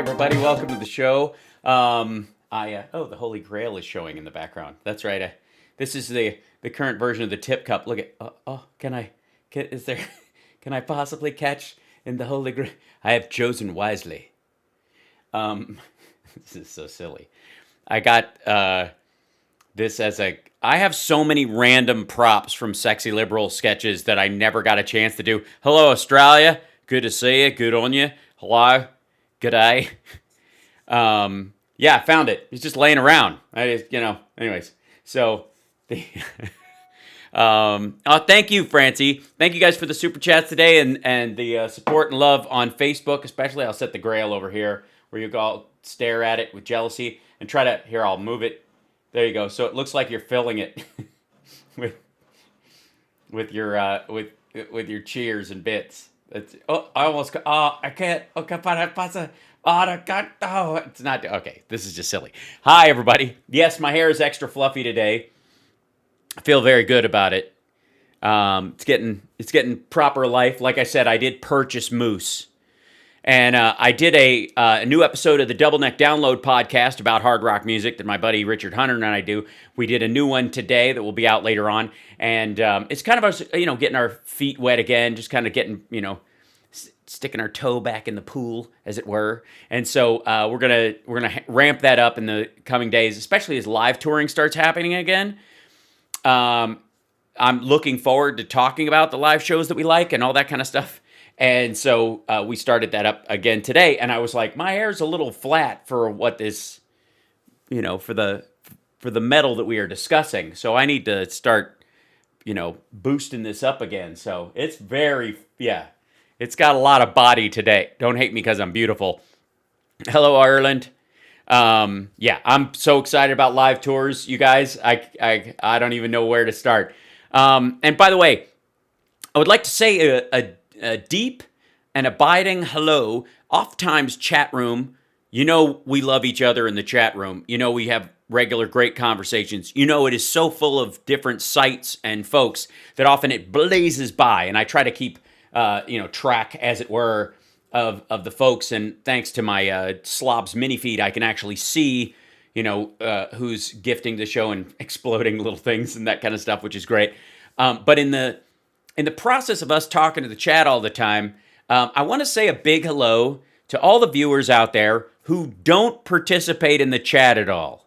everybody, welcome to the show. The Holy Grail is showing in the background. That's right. This is the current version of the tip cup. Look at can I possibly catch in the Holy Grail? I have chosen wisely. This is so silly. I got this as I have so many random props from Sexy Liberal sketches that I never got a chance to do. Hello, Australia. Good to see you. Good on you. Hello. Good day. Yeah, I found it. It's just laying around. Anyways. So, thank you, Francie. Thank you guys for the super chats today and the support and love on Facebook, especially. I'll set the Grail over here where you all stare at it with jealousy and try to, here, I'll move it. There you go. So it looks like you're filling it with your cheers and bits. I can't. It's not okay. This is just silly. Hi, everybody. Yes, my hair is extra fluffy today. I feel very good about it. It's getting proper life. Like I said, I did purchase Moose. And I did a new episode of the Double Neck Download podcast about hard rock music that my buddy Richard Hunter and I do. We did a new one today that will be out later on. And it's kind of us, getting our feet wet again, just kind of getting, sticking our toe back in the pool, as it were. And so we're gonna ramp that up in the coming days, especially as live touring starts happening again. I'm looking forward to talking about the live shows that we like and all that kind of stuff. And so we started that up again today, and I was like, my hair's a little flat for what this, for the metal that we are discussing. So I need to start, boosting this up again. So it's it's got a lot of body today. Don't hate me because I'm beautiful. Hello, Ireland. I'm so excited about live tours, you guys. I don't even know where to start. And by the way, I would like to say a deep and abiding hello. Oftentimes chat room, we love each other in the chat room. We have regular great conversations. It is so full of different sites and folks that often it blazes by, and I try to keep track, as it were, of the folks. And thanks to my Slobs mini feed, I can actually see who's gifting the show and exploding little things and that kind of stuff, which is great. But in the process of us talking to the chat all the time, I want to say a big hello to all the viewers out there who don't participate in the chat at all.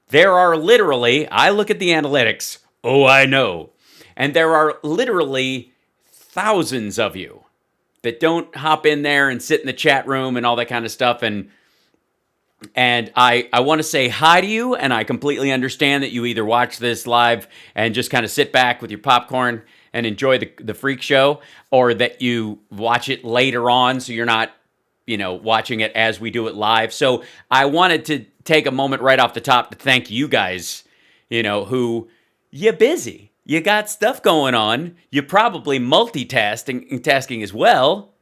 There are literally, I look at the analytics, I know, and there are literally thousands of you that don't hop in there and sit in the chat room and all that kind of stuff. And I want to say hi to you, and I completely understand that you either watch this live and just kind of sit back with your popcorn and enjoy the freak show, or that you watch it later on so you're not, watching it as we do it live. So I wanted to take a moment right off the top to thank you guys, who you're busy. You got stuff going on. You're probably multitasking as well.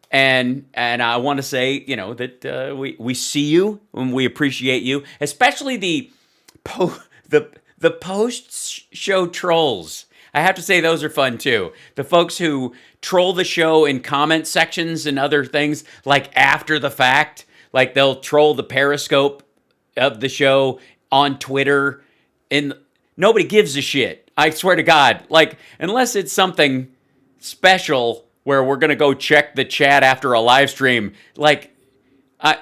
And I want to say, that we see you and we appreciate you, especially the post-show trolls. I have to say those are fun too. The folks who troll the show in comment sections and other things, like after the fact, like they'll troll the Periscope of the show on Twitter, and nobody gives a shit. I swear to God, unless it's something special where we're going to go check the chat after a live stream.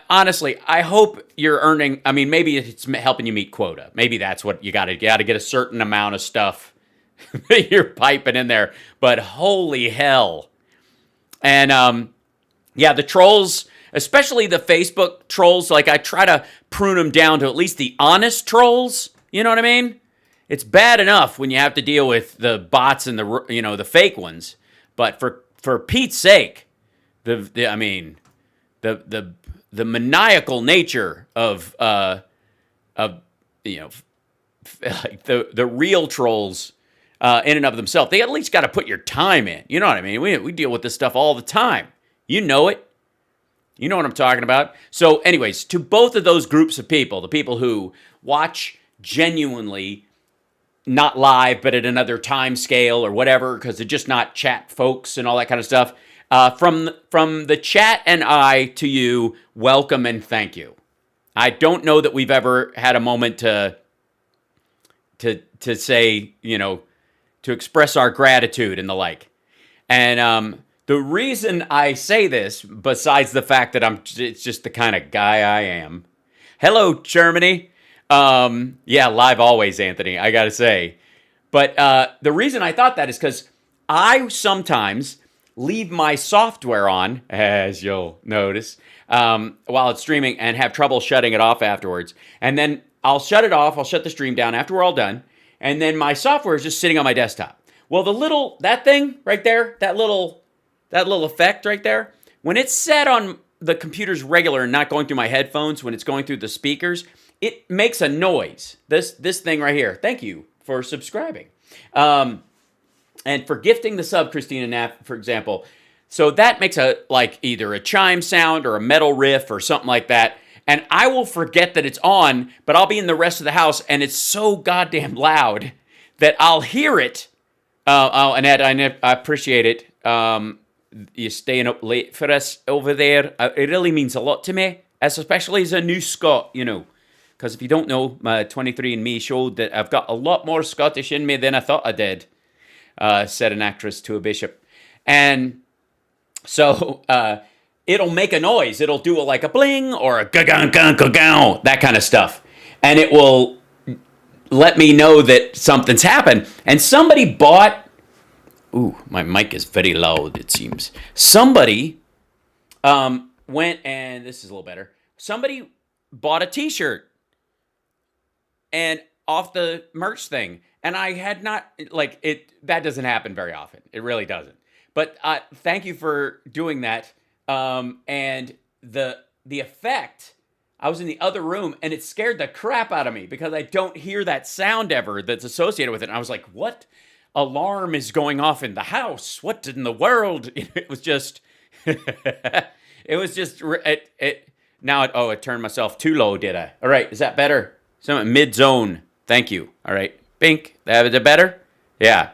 Honestly, I hope you're earning, maybe it's helping you meet quota. Maybe that's what you got to get a certain amount of stuff that you're piping in there. But holy hell. And the trolls, especially the Facebook trolls, I try to prune them down to at least the honest trolls. You know what I mean? It's bad enough when you have to deal with the bots and the fake ones. But for Pete's sake, the maniacal nature of the real trolls in and of themselves, they at least got to put your time in. You know what I mean? We deal with this stuff all the time. You know it. You know what I'm talking about. So anyways, to both of those groups of people, the people who watch genuinely, not live, but at another time scale or whatever, because they're just not chat folks and all that kind of stuff, From the chat and I to you, welcome and thank you. I don't know that we've ever had a moment to say, to express our gratitude and the like. And the reason I say this, besides the fact that it's just the kind of guy I am. Hello, Germany. Yeah, live always, Anthony, I gotta say. But the reason I thought that is because I sometimes leave my software on, as you'll notice, while it's streaming and have trouble shutting it off afterwards. And then I'll shut it off, I'll shut the stream down after we're all done, and then my software is just sitting on my desktop. Well, that thing right there, that little effect right there, when it's set on the computer's regular and not going through my headphones, when it's going through the speakers, it makes a noise. This thing right here. Thank you for subscribing. And for gifting the sub, Christina Knapp, for example. So that makes either a chime sound or a metal riff or something like that. And I will forget that it's on, but I'll be in the rest of the house and it's so goddamn loud that I'll hear it. Annette, I appreciate it. You staying up late for us over there. It really means a lot to me, especially as a new Scot, Because if you don't know, my 23andMe showed that I've got a lot more Scottish in me than I thought I did, said an actress to a bishop. And so it'll make a noise. It'll do a bling or a ga-gang, that kind of stuff. And it will let me know that something's happened. And somebody bought... Ooh, my mic is very loud, it seems. Somebody went, and this is a little better. Somebody bought a t-shirt and off the merch thing. And I had not, that doesn't happen very often. It really doesn't. But thank you for doing that. And the effect, I was in the other room and it scared the crap out of me because I don't hear that sound ever that's associated with it. And I was like, what alarm is going off in the house? What in the world? It was just, it turned myself too low, did I? All right, is that better? Some mid-zone. Thank you. All right, Bink, is it better? Yeah.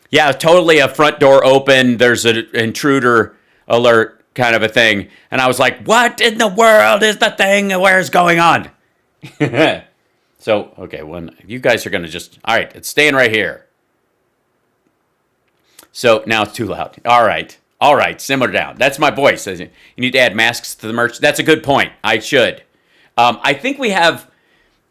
Yeah, totally a front door open. There's an intruder alert kind of a thing. And I was like, what in the world is the thing? Where's going on? So, okay, you guys are going to all right, it's staying right here. So now it's too loud. All right, simmer down. That's my voice. You need to add masks to the merch. That's a good point. I should. I think we have,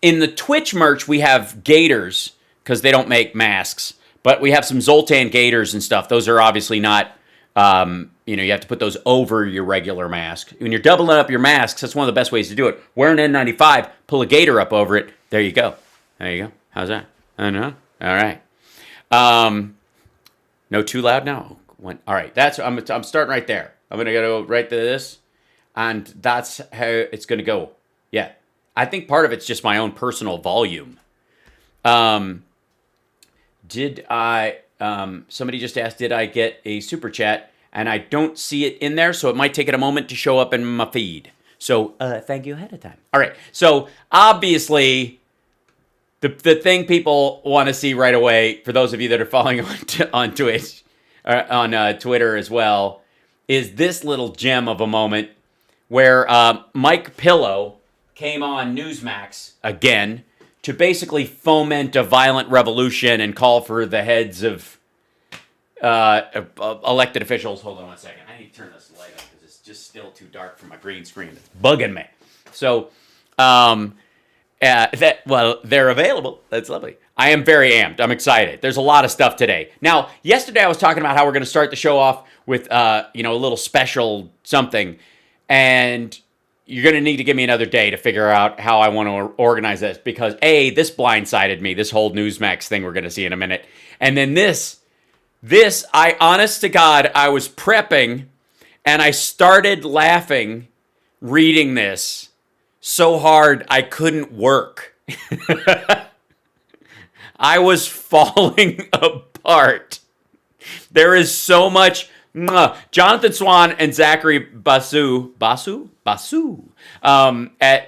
in the Twitch merch, we have gaiters, because they don't make masks. But we have some Zoltan gaiters and stuff. Those are obviously not, you have to put those over your regular mask. When you're doubling up your masks, that's one of the best ways to do it. Wear an N95, pull a gaiter up over it. There you go. How's that? I know. All right. No, too loud now. All right, I'm starting right there. I'm gonna go right to this, and that's how it's gonna go. Yeah, I think part of it's just my own personal volume. Somebody just asked, did I get a super chat? And I don't see it in there, so it might take it a moment to show up in my feed. So thank you ahead of time. All right, so obviously, the thing people want to see right away, for those of you that are following on Twitch, on Twitter as well, is this little gem of a moment where Mike Pillow came on Newsmax again to basically foment a violent revolution and call for the heads of elected officials. Hold on one second. I need to turn this light up because it's just still too dark for my green screen. It's bugging me. So, they're available. That's lovely. I am very amped. I'm excited. There's a lot of stuff today. Now, yesterday I was talking about how we're going to start the show off with, a little special something. And you're going to need to give me another day to figure out how I want to organize this. Because, this blindsided me, this whole Newsmax thing we're going to see in a minute. And then this, honest to God, I was prepping and I started laughing reading this so hard I couldn't work. I was falling apart. There is so much. Jonathan Swan and Zachary Basu at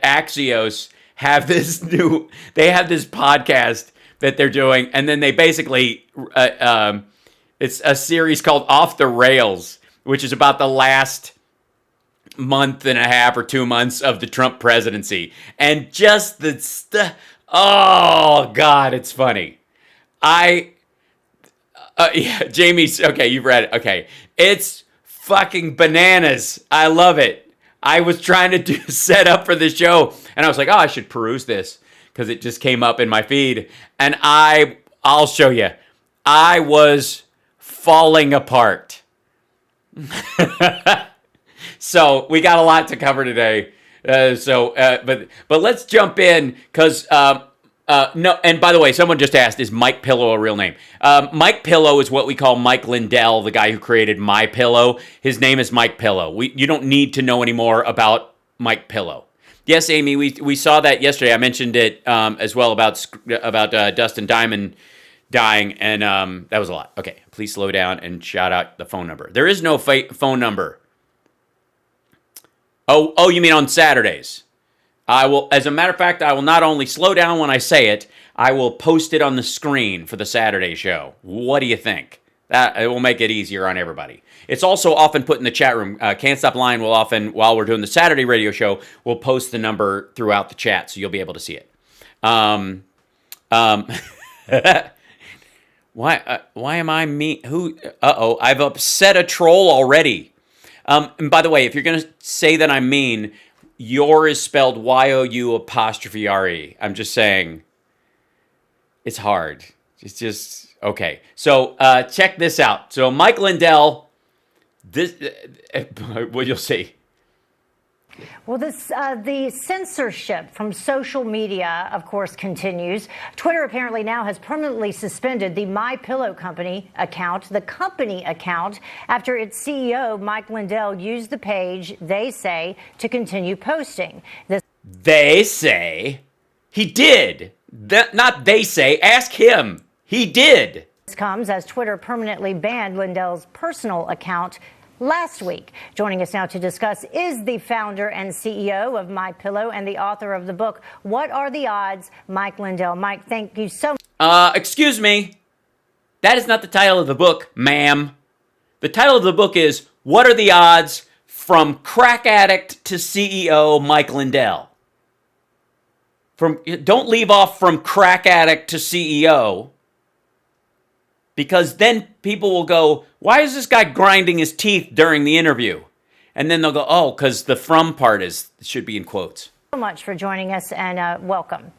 Axios have this podcast that they're doing, and then they basically it's a series called Off the Rails, which is about the last month and a half or 2 months of the Trump presidency. And just oh, God, it's funny. Yeah, Jamie's, okay, you've read it. Okay. It's fucking bananas. I love it. I was trying to set up for the show, and I was like, oh, I should peruse this, because it just came up in my feed. And I'll show you. I was falling apart. So we got a lot to cover today. But let's jump in, because no. And by the way, someone just asked, is Mike Pillow a real name? Mike Pillow is what we call Mike Lindell, the guy who created My Pillow. His name is Mike Pillow. You don't need to know any more about Mike Pillow. Yes, Amy, we saw that yesterday. I mentioned it as well about Dustin Diamond dying, and that was a lot. Okay, please slow down and shout out the phone number. There is no phone number. Oh, you mean on Saturdays? I will, as a matter of fact, I will not only slow down when I say it, I will post it on the screen for the Saturday show. What do you think? That it will make it easier on everybody. It's also often put in the chat room. Can't Stop Lying will often, while we're doing the Saturday radio show, we'll post the number throughout the chat, so you'll be able to see it. Why am I mean? I've upset a troll already. And by the way, if you're going to say that I'm mean, your is spelled Y-O-U''re. I'm just saying, it's hard. It's just, okay. So check this out. So Mike Lindell, well, you'll see. Well, the censorship from social media, of course, continues. Twitter apparently now has permanently suspended the My Pillow company account, the company account, after its CEO, Mike Lindell, used the page, they say, to continue posting. They say he did. Not they say. Ask him. He did. This comes as Twitter permanently banned Lindell's personal account last week. Joining us now to discuss is the founder and CEO of My Pillow and the author of the book, What Are the Odds? Mike Lindell. Mike, thank you so much. Excuse me. That is not the title of the book, ma'am. The title of the book is What Are the Odds? From Crack Addict to CEO Mike Lindell. Don't leave off from crack addict to CEO. Because then people will go, why is this guy grinding his teeth during the interview? And then they'll go, oh, because the from part should be in quotes. So much for joining us, and welcome.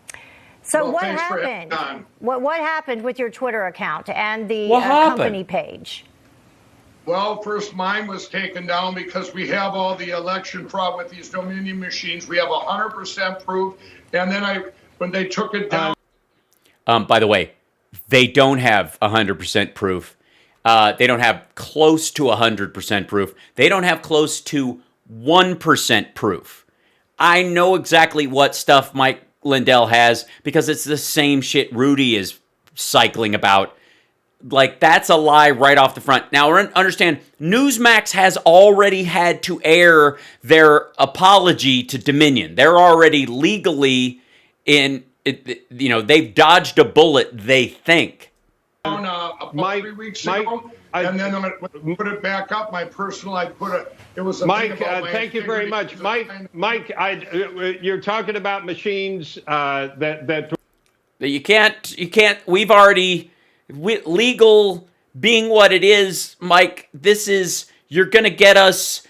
So what happened? What happened with your Twitter account and the company page? Well, first mine was taken down because we have all the election fraud with these Dominion machines. We have 100% proof. And then when they took it down. By the way, they don't have 100% proof. They don't have close to 100% proof. They don't have close to 1% proof. I know exactly what stuff Mike Lindell has because it's the same shit Rudy is cycling about. Like, that's a lie right off the front. Now, understand, Newsmax has already had to air their apology to Dominion. They're already legally they've dodged a bullet, they think. About 3 weeks ago, and then I put it back up. My personal, it was a Mike. Thank you very much, Mike. You're talking about machines that you can't. We've already legal being what it is, Mike. This is you're gonna get us.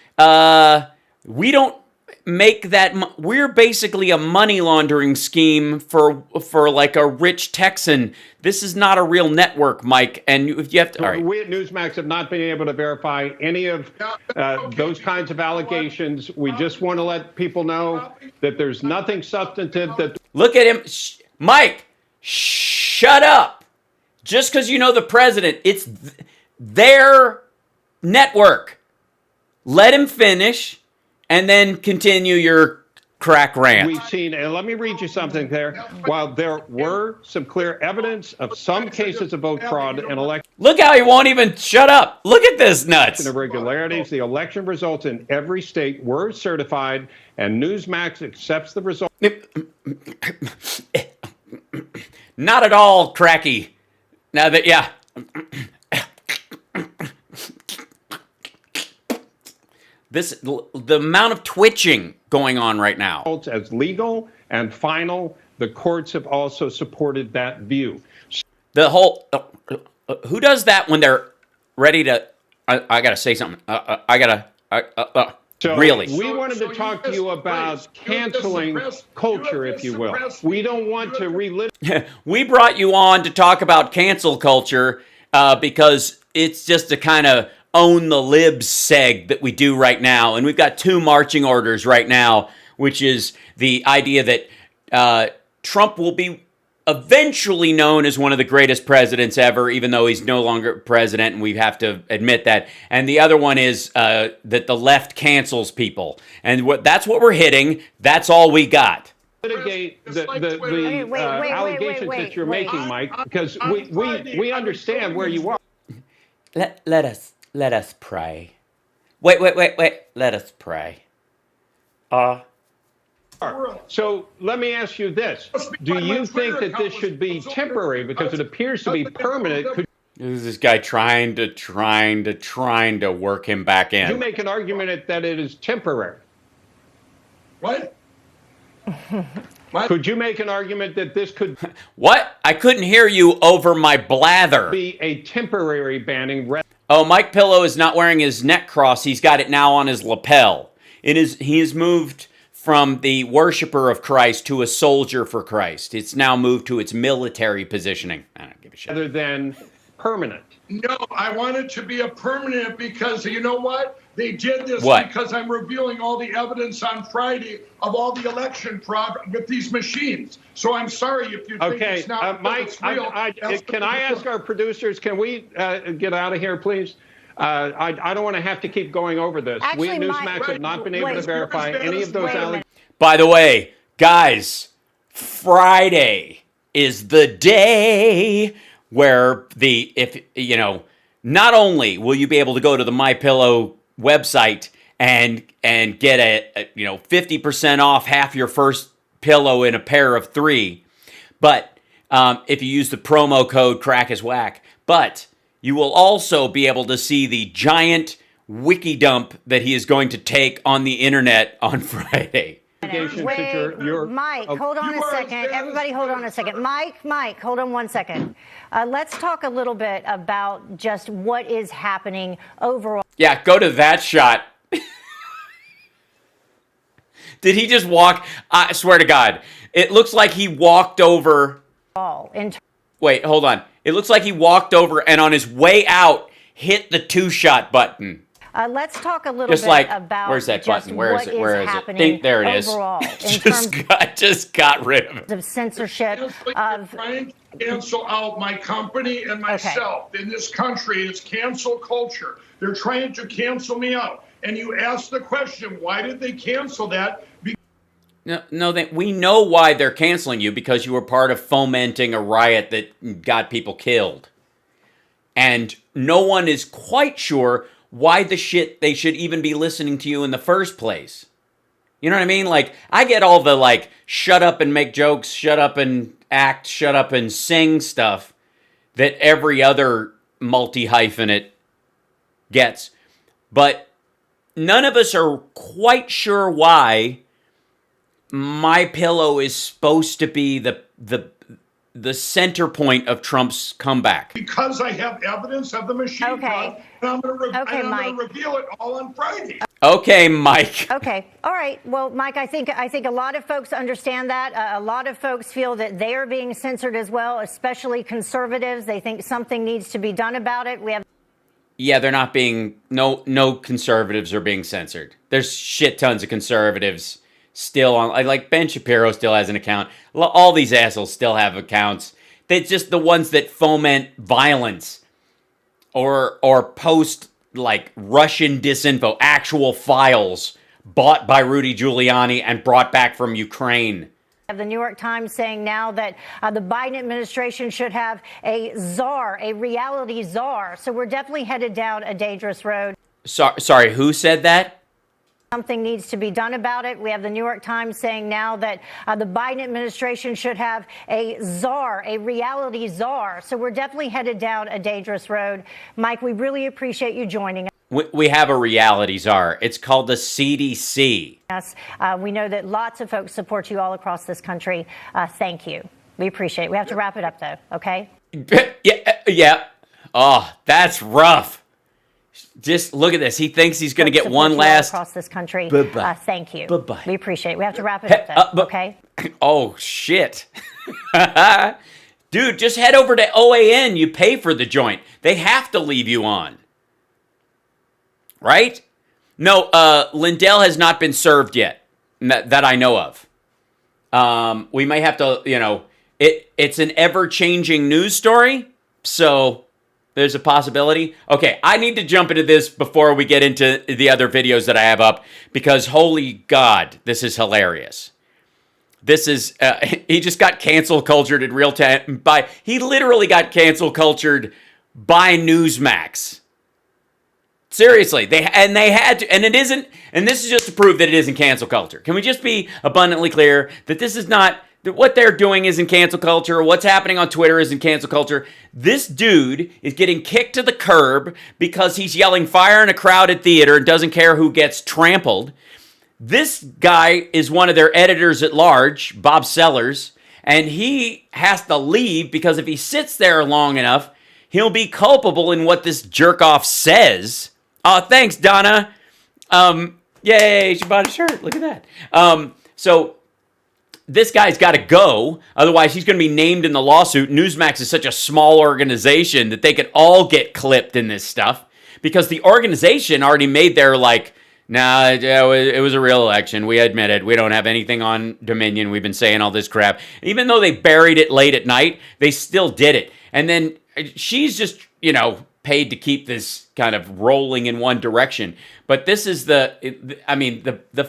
We don't make that. We're basically a money laundering scheme for like a rich Texan. This is not a real network, Mike. And you have to. All right. We at Newsmax have not been able to verify any of those kinds of allegations. We just want to let people know that there's nothing substantive. That look at him, Mike. Shut up. Just because you know the president, it's their network. Let him finish. And then continue your crack rant. We've seen, and let me read you something there. While there were some clear evidence of some cases of vote fraud and election. Look how he won't even shut up. Look at this nuts. Irregularities. The election results in every state were certified, and Newsmax accepts the result. Not at all cracky. Now that, yeah. the amount of twitching going on right now. As legal and final, the courts have also supported that view. The whole who does that when they're ready to? I gotta say something. So really, we wanted to talk to you about canceling culture, if you will. We don't want to relive. We brought you on to talk about cancel culture because it's just a kind of own the libs seg that we do right now. And we've got two marching orders right now, which is the idea that Trump will be eventually known as one of the greatest presidents ever, even though he's no longer president, and we have to admit that. And the other one is that the left cancels people. And that's what we're hitting. That's all we got. Litigate the allegations that you're making, Mike, because we understand where you are. Let us pray. Wait. Let us pray. So let me ask you this. Do you think that this should be temporary because it appears to be permanent? This is this guy trying to work him back in. You make an argument that it is temporary. What? Could you make an argument that this could What? I couldn't hear you over my blather. Be a temporary banning? Oh, Mike Pillow is not wearing his neck cross. He's got it now on his lapel. He has moved from the worshiper of Christ to a soldier for Christ. It's now moved to its military positioning. I don't give a shit. Rather than permanent. No, I want it to be a permanent because you know what? They did this because I'm revealing all the evidence on Friday of all the election fraud with these machines. So I'm sorry if you think it's not Mike, it's real. Can I ask our producers, can we get out of here, please? I don't want to have to keep going over this. Actually, we at Newsmax have not been able to verify any of those allegations. By the way, guys, Friday is the day where not only will you be able to go to the MyPillow website and get a 50% off half your first pillow in a pair of 3, but if you use the promo code CrackIsWhack, but you will also be able to see the giant wiki dump that he is going to take on the internet on Friday. Mike, hold on a second. Everybody hold on a second. Mike, hold on one second. Let's talk a little bit about just what is happening overall. Yeah, go to that shot. Did he just walk? I swear to God, it looks like he walked over. Wait, hold on. It looks like he walked over and on his way out hit the 2-shot button. Let's talk a little bit about where's that button? Where is it? There it is. Overall, just got rid of it. Of censorship. Trying to cancel out my company and myself. In this country, it's cancel culture. They're trying to cancel me out. And you ask the question, why did they cancel that? No, we know why they're canceling you, because you were part of fomenting a riot that got people killed. And no one is quite sure why the shit they should even be listening to you in the first place. You know what I mean? Like, I get all the, shut up and make jokes, shut up and act, shut up and sing stuff that every other multi-hyphenate gets. But none of us are quite sure why MyPillow is supposed to be the center point of Trump's comeback. Because I have evidence of the machine fraud, and I'm going to reveal it all on Friday. Okay, Mike. Okay. All right. Well, Mike, I think a lot of folks understand that. A lot of folks feel that they are being censored as well, especially conservatives. They think something needs to be done about it. Yeah, they're not being, no conservatives are being censored. There's shit tons of conservatives still on, like Ben Shapiro still has an account. All these assholes still have accounts. They're just the ones that foment violence or post Russian disinfo, actual files bought by Rudy Giuliani and brought back from Ukraine. The New York Times saying now that the Biden administration should have a czar, a reality czar. So we're definitely headed down a dangerous road. Sorry, who said that? Something needs to be done about it. We have the New York Times saying now that the Biden administration should have a czar, a reality czar. So we're definitely headed down a dangerous road. Mike, we really appreciate you joining us. we have a reality czar. It's called the CDC. Yes, we know that lots of folks support you all across this country. Thank you. We appreciate it. We have to wrap it up, though, okay? Yeah. Oh, that's rough. Just look at this. He thinks he's going to get one last... across this country. Bye-bye. Thank you. Bye-bye. We appreciate it. We have to wrap it up, though, okay? Oh, shit. Dude, just head over to OAN. You pay for the joint. They have to leave you on. Right? No, Lindell has not been served yet, that I know of. We may have to, it's an ever-changing news story, so there's a possibility. Okay, I need to jump into this before we get into the other videos that I have up, because holy God, this is hilarious. This is, he just got cancel cultured in real time he literally got cancel cultured by Newsmax. Seriously, they had to, and it isn't, and this is just to prove that it isn't cancel culture. Can we just be abundantly clear that this is not, that what they're doing isn't cancel culture, or what's happening on Twitter isn't cancel culture. This dude is getting kicked to the curb because he's yelling fire in a crowded theater and doesn't care who gets trampled. This guy is one of their editors at large, Bob Sellers, and he has to leave because if he sits there long enough, he'll be culpable in what this jerk-off says. Oh, thanks, Donna. Yay, she bought a shirt. Look at that. So this guy's got to go. Otherwise, he's going to be named in the lawsuit. Newsmax is such a small organization that they could all get clipped in this stuff because the organization already made their, nah, it was a real election. We admit it. We don't have anything on Dominion. We've been saying all this crap. Even though they buried it late at night, they still did it. And then she's just, paid to keep this kind of rolling in one direction. But this is the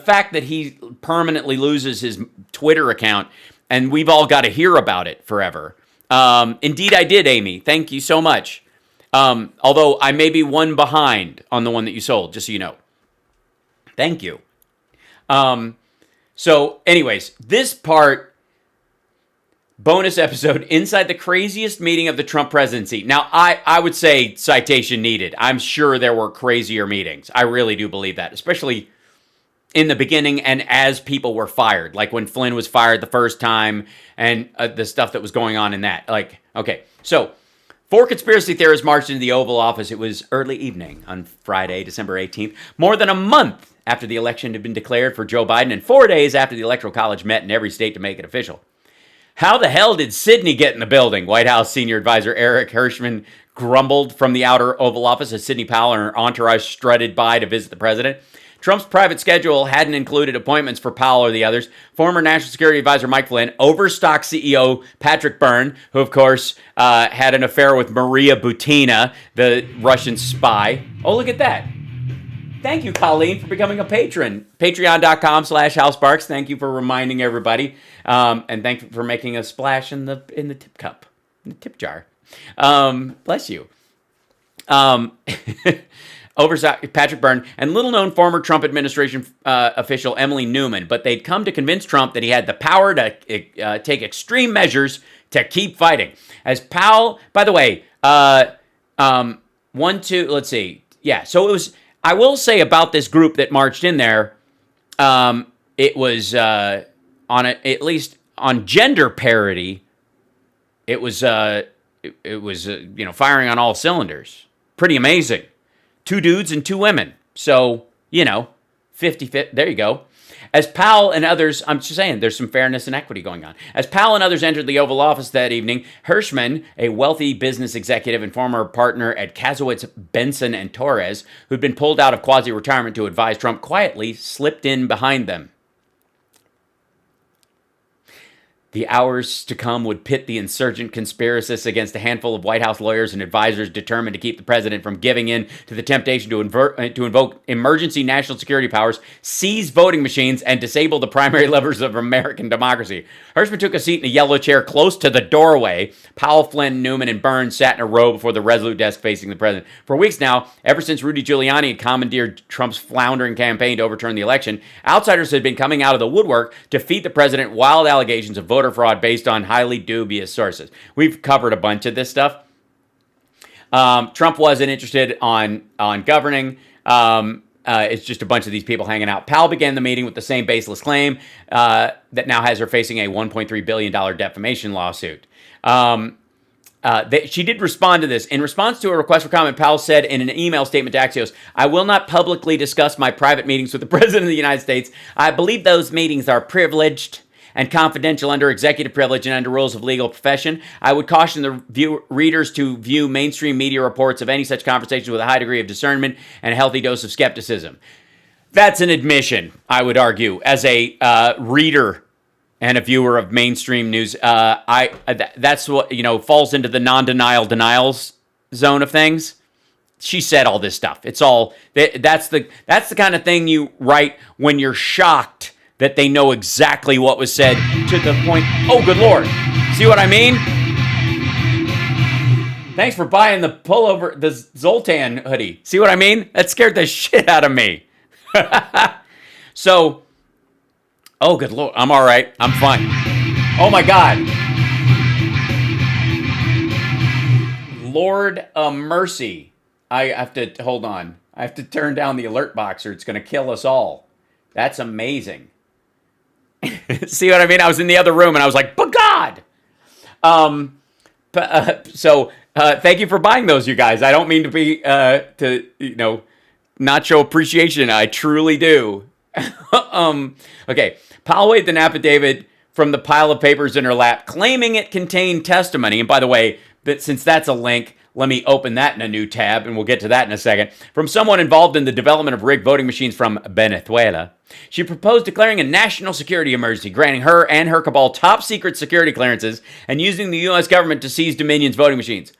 fact that he permanently loses his Twitter account, and we've all got to hear about it forever. Indeed, I did, Amy. Thank you so much. Although I may be one behind on the one that you sold, just so you know. Thank you. So anyways, this part, bonus episode, inside the craziest meeting of the Trump presidency. Now, I would say citation needed. I'm sure there were crazier meetings. I really do believe that, especially in the beginning and as people were fired, like when Flynn was fired the first time and the stuff that was going on in that. Okay, so 4 conspiracy theorists marched into the Oval Office. It was early evening on Friday, December 18th, more than a month after the election had been declared for Joe Biden and 4 days after the Electoral College met in every state to make it official. How the hell did Sidney get in the building? White House senior advisor Eric Hirschman grumbled from the outer Oval Office as Sidney Powell and her entourage strutted by to visit the president. Trump's private schedule hadn't included appointments for Powell or the others. Former National Security Advisor Mike Flynn, Overstock CEO Patrick Byrne, who of course had an affair with Maria Butina, the Russian spy. Oh, look at that. Thank you, Colleen, for becoming a patron. Patreon.com/HouseBarks. Thank you for reminding everybody. And thank you for making a splash in the tip cup, in the tip jar. Bless you. Overstock Patrick Byrne and little-known former Trump administration official Emily Newman, but they'd come to convince Trump that he had the power to take extreme measures to keep fighting. As Powell, by the way, let's see. Yeah, so it was... I will say about this group that marched in there, it was at least on gender parity. It was firing on all cylinders. Pretty amazing. 2 dudes and 2 women. So 50-50. There you go. As Powell and others, I'm just saying, there's some fairness and equity going on. As Powell and others entered the Oval Office that evening, Hirschman, a wealthy business executive and former partner at Kasowitz, Benson, and Torres, who'd been pulled out of quasi-retirement to advise Trump, quietly slipped in behind them. The hours to come would pit the insurgent conspiracists against a handful of White House lawyers and advisors determined to keep the president from giving in to the temptation to invoke emergency national security powers, seize voting machines, and disable the primary levers of American democracy. Hirschman took a seat in a yellow chair close to the doorway. Powell, Flynn, Newman, and Burns sat in a row before the resolute desk facing the president. For weeks now, ever since Rudy Giuliani had commandeered Trump's floundering campaign to overturn the election, outsiders had been coming out of the woodwork to feed the president wild allegations of voter fraud based on highly dubious sources. We've covered a bunch of this stuff. Trump wasn't interested on governing. It's just a bunch of these people hanging out. Powell began the meeting with the same baseless claim that now has her facing a $1.3 billion defamation lawsuit. She did respond to this. In response to a request for comment, Powell said in an email statement to Axios, "I will not publicly discuss my private meetings with the President of the United States. I believe those meetings are privileged and confidential under executive privilege and under rules of legal profession. I would caution the readers to view mainstream media reports of any such conversations with a high degree of discernment and a healthy dose of skepticism." That's an admission, I would argue, as a reader and a viewer of mainstream news. That's what, falls into the non-denial denials zone of things. She said all this stuff. It's all, that's the kind of thing you write when you're shocked that they know exactly what was said to the point. Oh, good Lord. See what I mean? Thanks for buying the pullover, the Zoltan hoodie. See what I mean? That scared the shit out of me. So, oh, good Lord. I'm all right. I'm fine. Oh, my God. Lord of mercy. I have to, hold on. I have to turn down the alert box or it's going to kill us all. That's amazing. See what I mean? I was in the other room and I was like, but God! Thank you for buying those, you guys. I don't mean to be, not show appreciation. I truly do. Okay. Powell waved an affidavit from the pile of papers in her lap, claiming it contained testimony. And by the way, since that's a link, let me open that in a new tab, and we'll get to that in a second. From someone involved in the development of rigged voting machines from Venezuela. She proposed declaring a national security emergency, granting her and her cabal top-secret security clearances, and using the U.S. government to seize Dominion's voting machines.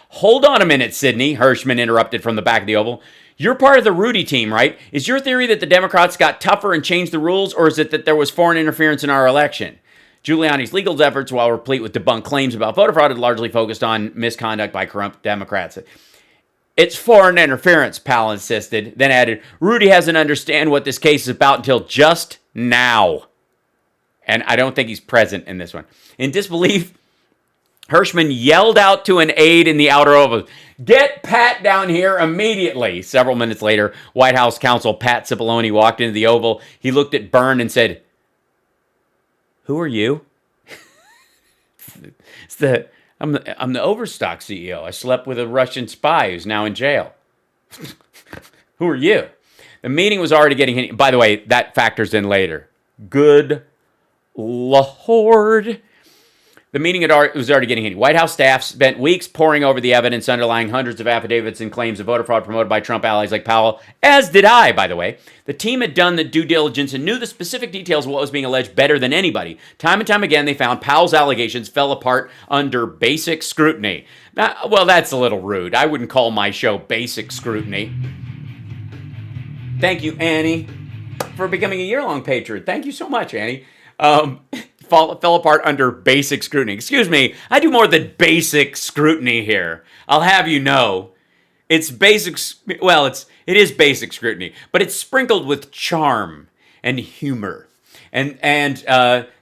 Hold on a minute, Sydney, Hirschman interrupted from the back of the Oval. You're part of the Rudy team, right? Is your theory that the Democrats got tougher and changed the rules, or is it that there was foreign interference in our election? Giuliani's legal efforts, while replete with debunked claims about voter fraud, had largely focused on misconduct by corrupt Democrats. It's foreign interference, Powell insisted, then added, Rudy hasn't understand what this case is about until just now. And I don't think he's present in this one. In disbelief, Hirschman yelled out to an aide in the outer oval, "Get Pat down here immediately." Several minutes later, White House counsel Pat Cipollone walked into the Oval. He looked at Byrne and said, "Who are you?" I'm the Overstock CEO. I slept with a Russian spy who's now in jail. Who are you? The meeting was already getting heated. By the way, that factors in later. Good Lord. The meeting was already getting heated. White House staff spent weeks poring over the evidence underlying hundreds of affidavits and claims of voter fraud promoted by Trump allies like Powell, as did I, by the way. The team had done the due diligence and knew the specific details of what was being alleged better than anybody. Time and time again, they found Powell's allegations fell apart under basic scrutiny. Now, well, that's a little rude. I wouldn't call my show basic scrutiny. Thank you, Annie, for becoming a year-long patron. Thank you so much, Annie. Fell apart under basic scrutiny. Excuse me, I do more than basic scrutiny here. I'll have you know. It's basic, well, it is basic scrutiny, but it's sprinkled with charm and humor. And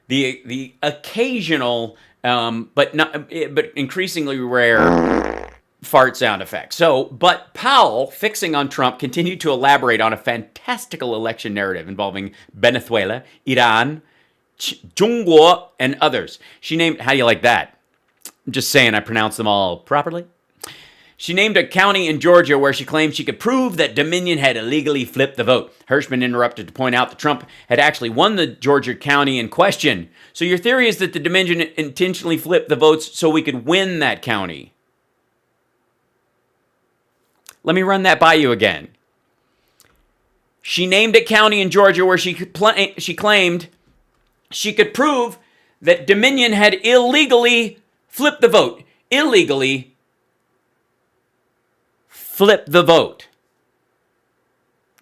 the occasional, but increasingly rare fart sound effect. But Powell, fixing on Trump, continued to elaborate on a fantastical election narrative involving Venezuela, Iran, Zhongguo, and others. She named, how do you like that? I'm just saying I pronounced them all properly. She named a county in Georgia where she claimed she could prove that Dominion had illegally flipped the vote. Hirschman interrupted to point out that Trump had actually won the Georgia county in question. So your theory is that the Dominion intentionally flipped the votes so we could win that county. Let me run that by you again. She named a county in Georgia where she claimed she could prove that Dominion had illegally flipped the vote. Illegally flipped the vote.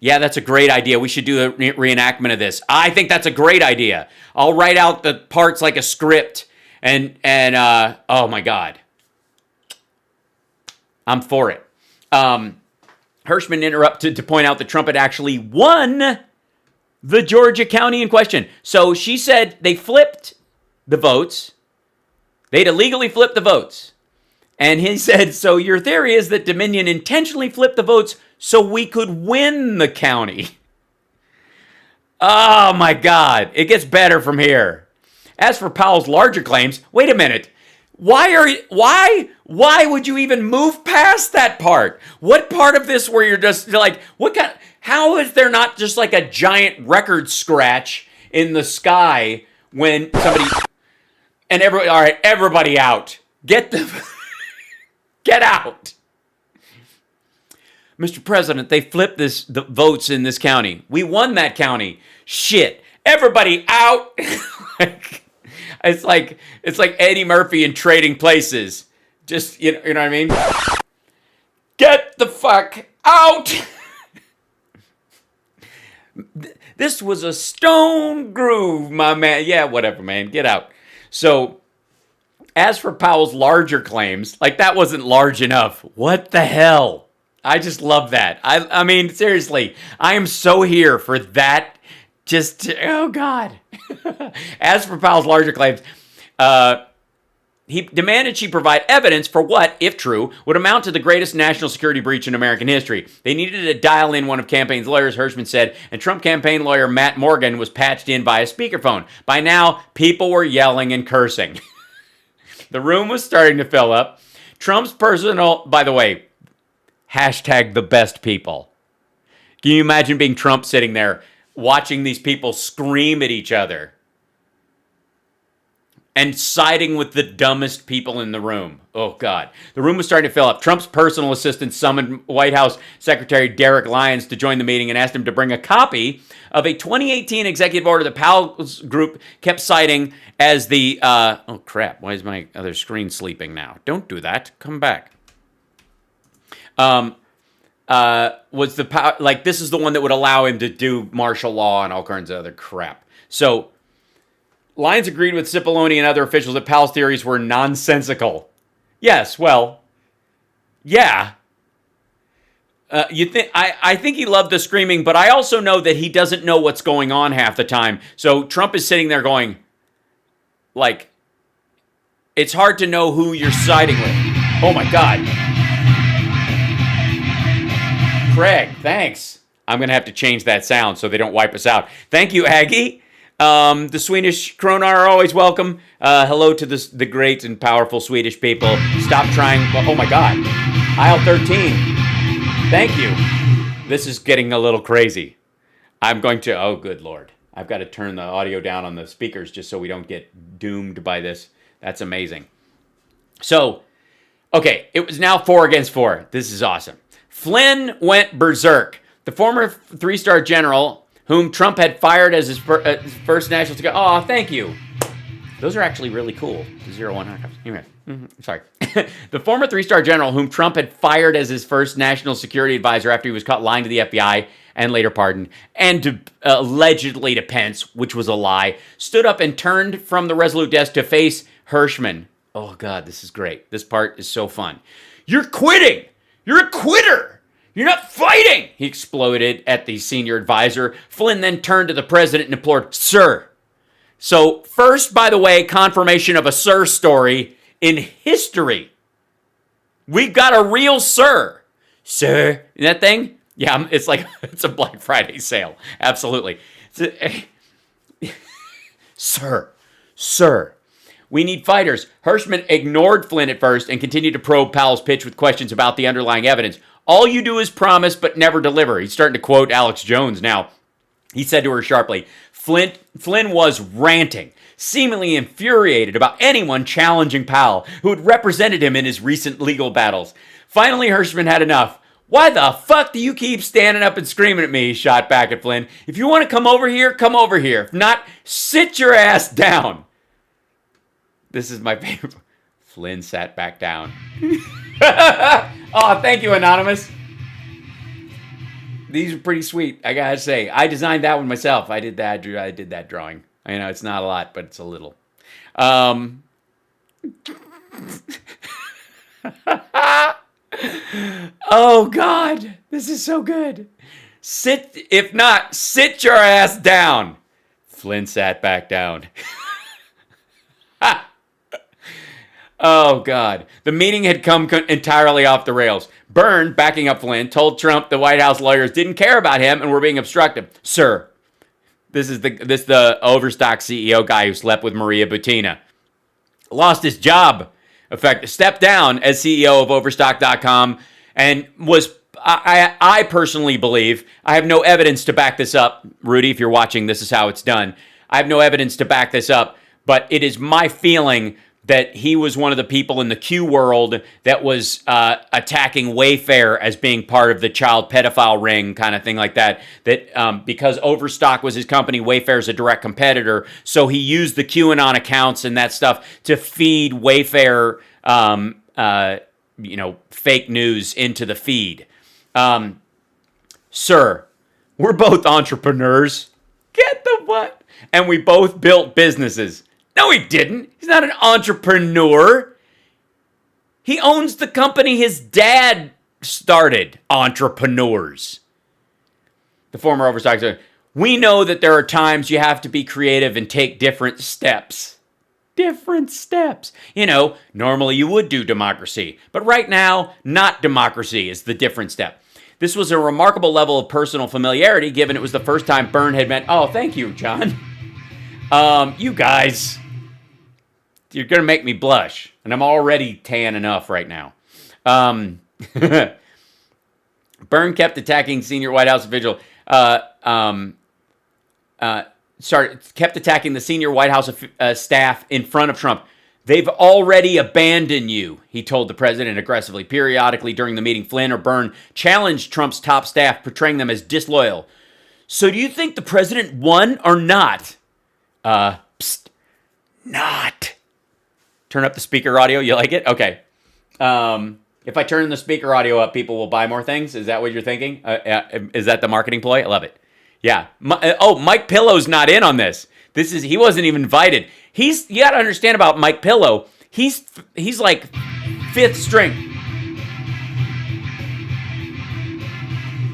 Yeah, that's a great idea. We should do a reenactment of this. I think that's a great idea. I'll write out the parts like a script and oh my God. I'm for it. Hirschman interrupted to point out that Trump had actually won the Georgia county in question. So she said they flipped the votes. They'd illegally flipped the votes. And he said, so your theory is that Dominion intentionally flipped the votes so we could win the county. Oh my God, it gets better from here. As for Powell's larger claims, wait a minute. Why would you even move past that part? What part of this where you're just like, how is there not just like a giant record scratch in the sky when somebody, and everybody, all right, everybody out. Get out. Mr. President, they flipped the votes in this county. We won that county. Shit. Everybody out. It's like Eddie Murphy in Trading Places. Just, you know what I mean? Get the fuck out. This was a stone groove, my man. Yeah, whatever, man. Get out. So, as for Powell's larger claims, like that wasn't large enough. What the hell? I just love that. I mean, seriously, I am so here for that. Just, oh God. As for Powell's larger claims, he demanded she provide evidence for what, if true, would amount to the greatest national security breach in American history. They needed to dial in one of campaign's lawyers, Hirschman said, and Trump campaign lawyer Matt Morgan was patched in via speakerphone. By now, people were yelling and cursing. The room was starting to fill up. Trump's personal, by the way, hashtag the best people. Can you imagine being Trump sitting there watching these people scream at each other and siding with the dumbest people in the room? Oh, God. The room was starting to fill up. Trump's personal assistant summoned White House Secretary Derek Lyons to join the meeting and asked him to bring a copy of a 2018 executive order that Powell's group kept citing as the, oh, crap. Why is my other screen sleeping now? Don't do that. Come back. Was the power, like, this is the one that would allow him to do martial law and all kinds of other crap. So, Lyons agreed with Cipollone and other officials that Powell's theories were nonsensical. Yes, well, yeah. I think he loved the screaming, but I also know that he doesn't know what's going on half the time. So Trump is sitting there going, like, it's hard to know who you're siding with. Oh my God. Craig, thanks. I'm going to have to change that sound so they don't wipe us out. Thank you, Aggie. The Swedish krona are always welcome. Hello to the great and powerful Swedish people. Stop trying. Oh my God. Aisle 13. Thank you. This is getting a little crazy. I'm going to, oh good Lord. I've got to turn the audio down on the speakers just so we don't get doomed by this. That's amazing. So, okay, it was now 4 against 4. This is awesome. Flynn went berserk. The former 3-star general, whom Trump had fired as his first national security. Oh, thank you. Those are actually really cool. The 0-1 high cups. Anyway, sorry. The former 3-star general, whom Trump had fired as his first national security advisor after he was caught lying to the FBI and later pardoned, and allegedly to Pence, which was a lie, stood up and turned from the Resolute desk to face Hirschman. Oh, God, this is great. This part is so fun. You're quitting. You're a quitter. You're not fighting, he exploded at the senior advisor. Flynn then turned to the president and implored, sir. So first, by the way, confirmation of a sir story in history. We've got a real sir. Sir, that thing? Yeah, it's like, it's a Black Friday sale. Absolutely. Sir. We need fighters. Hirschman ignored Flynn at first and continued to probe Powell's pitch with questions about the underlying evidence. All you do is promise but never deliver. He's starting to quote Alex Jones now. He said to her sharply, Flynn was ranting, seemingly infuriated about anyone challenging Powell, who had represented him in his recent legal battles. Finally, Hirschman had enough. Why the fuck do you keep standing up and screaming at me? He shot back at Flynn. If you want to come over here, come over here. If not, sit your ass down. This is my favorite. Flynn sat back down. Oh, thank you, Anonymous. These are pretty sweet, I gotta say. I designed that one myself. I did that drawing. I know it's not a lot, but it's a little. Oh, God. This is so good. If not, sit your ass down. Flynn sat back down. Oh, God. The meeting had come entirely off the rails. Byrne, backing up Flynn, told Trump the White House lawyers didn't care about him and were being obstructive. Sir, this is the Overstock CEO guy who slept with Maria Butina. Lost his job. Stepped down as CEO of Overstock.com and was, I personally believe, I have no evidence to back this up. Rudy, if you're watching, this is how it's done. I have no evidence to back this up, but it is my feeling that he was one of the people in the Q world that was attacking Wayfair as being part of the child pedophile ring kind of thing like that. That because Overstock was his company, Wayfair's a direct competitor, so he used the QAnon accounts and that stuff to feed Wayfair, fake news into the feed. Sir, we're both entrepreneurs. Get the what? And we both built businesses. No, he didn't. He's not an entrepreneur. He owns the company his dad started. Entrepreneurs. The former Overstock said, we know that there are times you have to be creative and take different steps. Different steps. Normally you would do democracy. But right now, not democracy is the different step. This was a remarkable level of personal familiarity, given it was the first time Byrne had met. Oh, thank you, John. You guys, you're going to make me blush. And I'm already tan enough right now. Byrne kept attacking senior White House official. Kept attacking the senior White House staff in front of Trump. They've already abandoned you, he told the president aggressively. Periodically during the meeting, Flynn or Byrne challenged Trump's top staff, portraying them as disloyal. So do you think the president won or not? Not. Turn up the speaker audio. You like it? Okay. If I turn the speaker audio up, people will buy more things. Is that what you're thinking? Is that the marketing ploy? I love it. Yeah. Mike Pillow's not in on this. He wasn't even invited. You got to understand about Mike Pillow. He's like fifth string.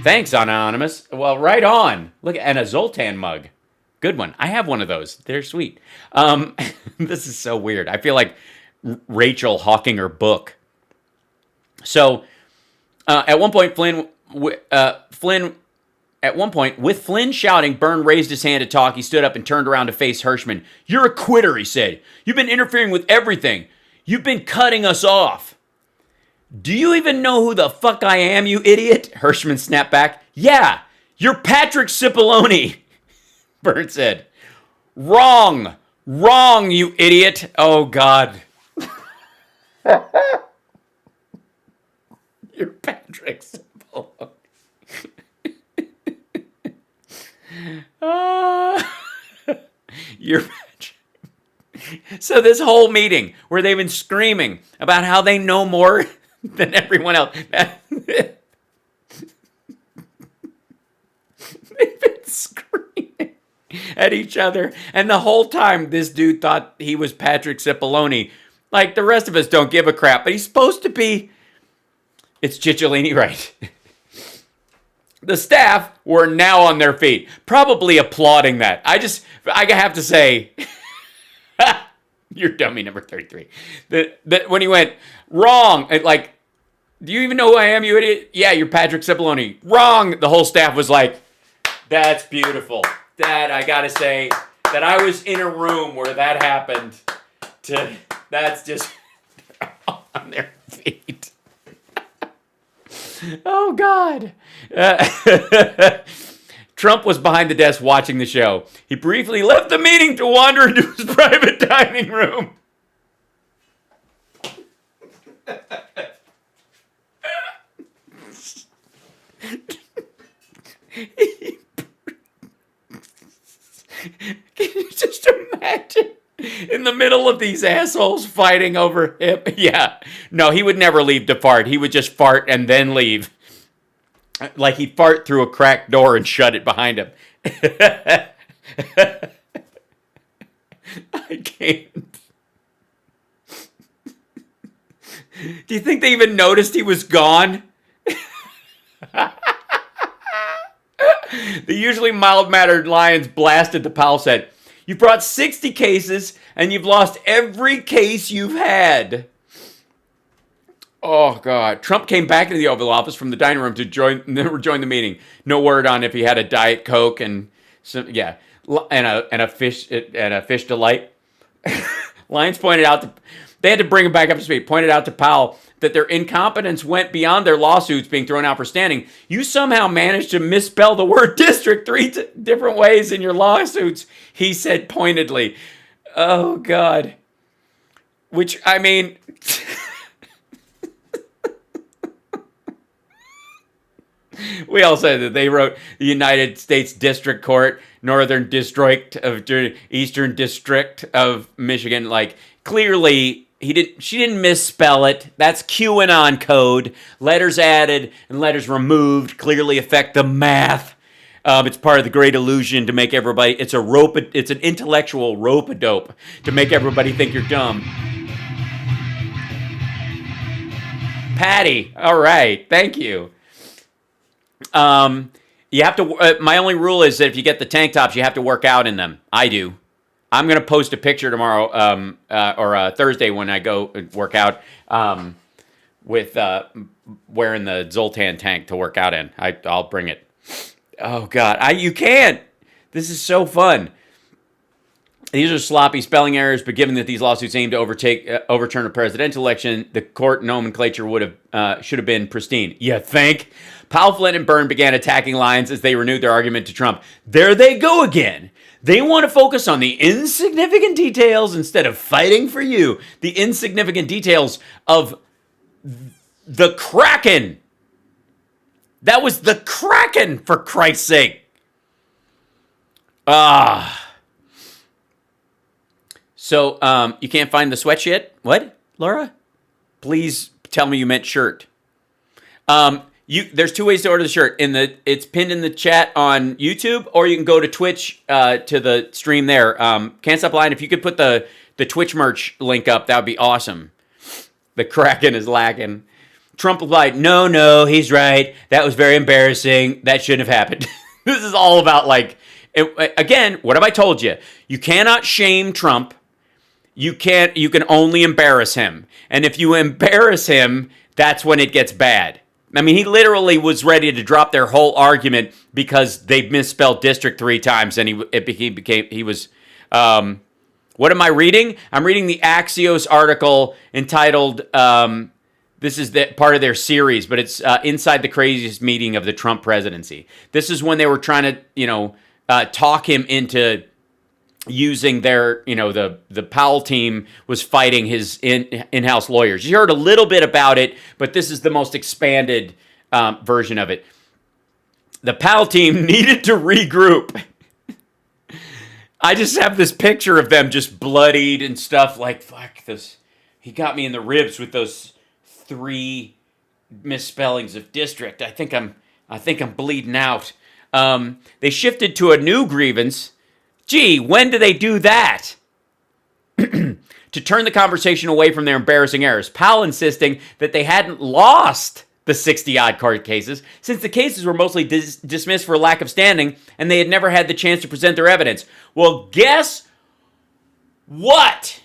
Thanks, Anonymous. Well, right on. Look, and a Zoltan mug. Good one. I have one of those. They're sweet. This is so weird. I feel like Rachel hawking her book. So, at one point, with Flynn shouting, Byrne raised his hand to talk. He stood up and turned around to face Hirschman. You're a quitter, he said. You've been interfering with everything. You've been cutting us off. Do you even know who the fuck I am, you idiot? Hirschman snapped back. Yeah, you're Patrick Cipollone. Byrne said. Wrong, you idiot. Oh, God. You're Patrick Cipollone. You're So this whole meeting where they've been screaming about how they know more than everyone else. They've been screaming at each other. And the whole time this dude thought he was Patrick Cipollone. Like the rest of us don't give a crap, but he's supposed to be. It's Cicciolini, right? The staff were now on their feet, probably applauding that. I have to say, you're dummy number 33. When he went, wrong, like, do you even know who I am, you idiot? Yeah, you're Patrick Cipollone. Wrong. The whole staff was like, that's beautiful. That, I gotta say, that I was in a room where that happened. That's just on their feet. Oh, God. Trump was behind the desk watching the show. He briefly left the meeting to wander into his private dining room. Can you just imagine? In the middle of these assholes fighting over him. Yeah. No, he would never leave to fart. He would just fart and then leave. Like he'd fart through a cracked door and shut it behind him. I can't. Do you think they even noticed he was gone? The usually mild-mannered Lyons blasted the Powell said, "You've brought 60 cases, and you've lost every case you've had." Oh, God. Trump came back into the Oval Office from the dining room to join the meeting. No word on if he had a Diet Coke and a fish delight. Lyons pointed out they had to bring him back up to speed. Pointed out to Powell that their incompetence went beyond their lawsuits being thrown out for standing. You somehow managed to misspell the word district three different ways in your lawsuits, he said pointedly. Oh, God. Which, I mean... We all said that they wrote the United States District Court, Northern District of Eastern District of Michigan. Like, clearly, she didn't misspell it. That's QAnon code. Letters added and letters removed clearly affect the math. It's part of the great illusion to make everybody, it's an intellectual rope-a-dope to make everybody think you're dumb. Patty, all right, thank you. You have to, my only rule is that if you get the tank tops, you have to work out in them. I do. I'm going to post a picture tomorrow, or Thursday when I go work out, with, wearing the Zoltan tank to work out in. I'll bring it. Oh God, you can't. This is so fun. These are sloppy spelling errors, but given that these lawsuits aim to overturn a presidential election, the court nomenclature should have been pristine. You think? Powell, Flynn, and Byrne began attacking Lyons as they renewed their argument to Trump. There they go again. They want to focus on the insignificant details instead of fighting for you. The insignificant details of the Kraken. That was the Kraken, for Christ's sake. So, you can't find the sweat shit? What, Laura? Please tell me you meant shirt. There's two ways to order the shirt. It's pinned in the chat on YouTube, or you can go to Twitch to the stream there. Can't Stop Lying. If you could put the Twitch merch link up, that would be awesome. The Kraken is lacking. Trump replied, no, he's right. That was very embarrassing. That shouldn't have happened. This is all about, like, again, what have I told you? You cannot shame Trump. You can only embarrass him. And if you embarrass him, that's when it gets bad. I mean, he literally was ready to drop their whole argument because they misspelled district 3 times, and he was. What am I reading? I'm reading the Axios article entitled. This is part of their series, but it's inside the craziest meeting of the Trump presidency. This is when they were trying to, talk him into using their, the Powell team was fighting his in-house lawyers. You heard a little bit about it, but this is the most expanded version of it. The Powell team needed to regroup. I just have this picture of them just bloodied and stuff like, fuck this. He got me in the ribs with those 3 misspellings of district. I think I'm bleeding out. They shifted to a new grievance. Gee, when do they do that? To turn the conversation away from their embarrassing errors. Powell insisting that they hadn't lost the 60-odd court cases, since the cases were mostly dismissed for lack of standing, and they had never had the chance to present their evidence. Well, guess what?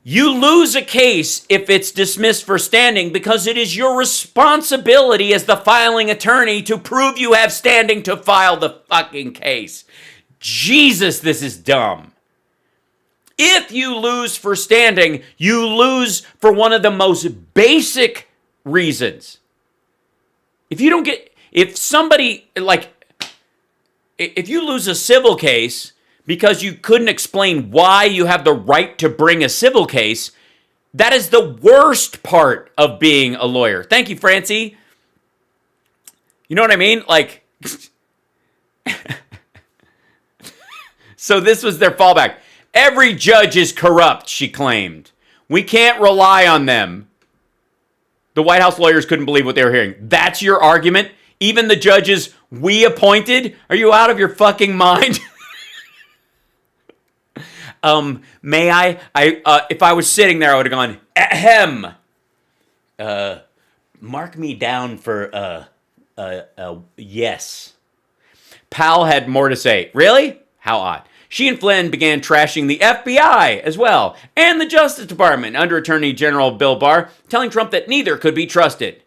You lose a case if it's dismissed for standing, because it is your responsibility as the filing attorney to prove you have standing to file the fucking case. Jesus, this is dumb. If you lose for standing, you lose for one of the most basic reasons. If you lose a civil case because you couldn't explain why you have the right to bring a civil case, that is the worst part of being a lawyer. Thank you, Francie. You know what I mean? Like, so this was their fallback. Every judge is corrupt, she claimed. We can't rely on them. The White House lawyers couldn't believe what they were hearing. That's your argument? Even the judges we appointed? Are you out of your fucking mind? May I? If I was sitting there, I would have gone, ahem. Mark me down for, yes. Powell had more to say. Really? How odd. She and Flynn began trashing the FBI as well, and the Justice Department under Attorney General Bill Barr, telling Trump that neither could be trusted.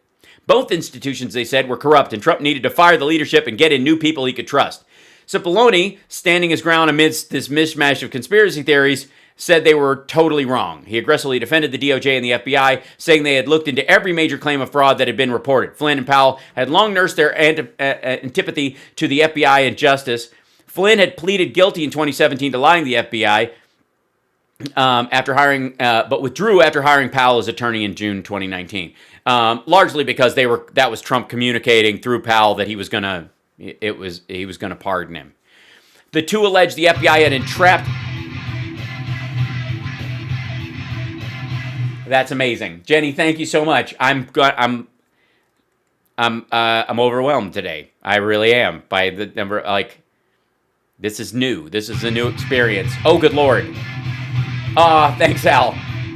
Both institutions, they said, were corrupt, and Trump needed to fire the leadership and get in new people he could trust. Cipollone, standing his ground amidst this mishmash of conspiracy theories, said they were totally wrong. He aggressively defended the DOJ and the FBI, saying they had looked into every major claim of fraud that had been reported. Flynn and Powell had long nursed their antipathy to the FBI and justice. Flynn had pleaded guilty in 2017 to lying to the FBI but withdrew after hiring Powell as attorney in June 2019, largely because that was Trump communicating through Powell that he was gonna pardon him. The two alleged the FBI had entrapped. That's amazing, Jenny. Thank you so much. I'm overwhelmed today. I really am by the number. This is new. This is a new experience. Oh, good Lord. Thanks, Al.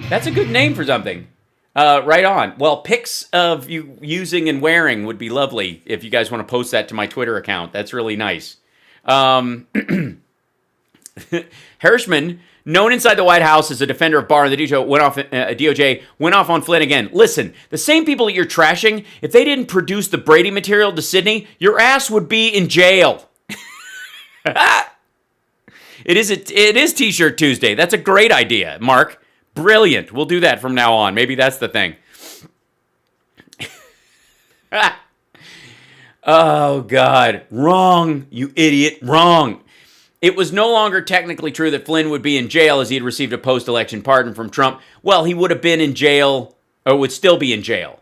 That's a good name for something. Right on. Well, pics of you using and wearing would be lovely if you guys want to post that to my Twitter account. That's really nice. Hirschman, known inside the White House as a defender of Barr and the DOJ, went off on Flynn again. Listen, the same people that you're trashing, if they didn't produce the Brady material to Sydney, your ass would be in jail. It is T-shirt Tuesday. That's a great idea, Mark. Brilliant. We'll do that from now on. Maybe that's the thing. Oh, God. Wrong, you idiot. Wrong. It was no longer technically true that Flynn would be in jail as he had received a post-election pardon from Trump. Well, he would have been in jail, or would still be in jail.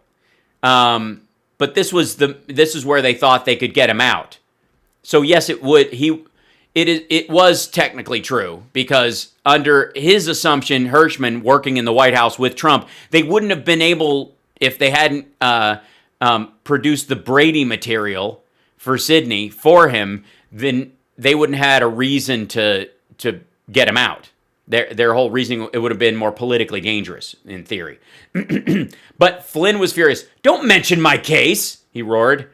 But this is where they thought they could get him out. So yes, it would. It was technically true because under his assumption, Hirschman working in the White House with Trump, they wouldn't have been able, if they hadn't produced the Brady material for Sydney for him, then they wouldn't have had a reason to get him out. Their whole reasoning, it would have been more politically dangerous in theory. But Flynn was furious. "Don't mention my case," he roared.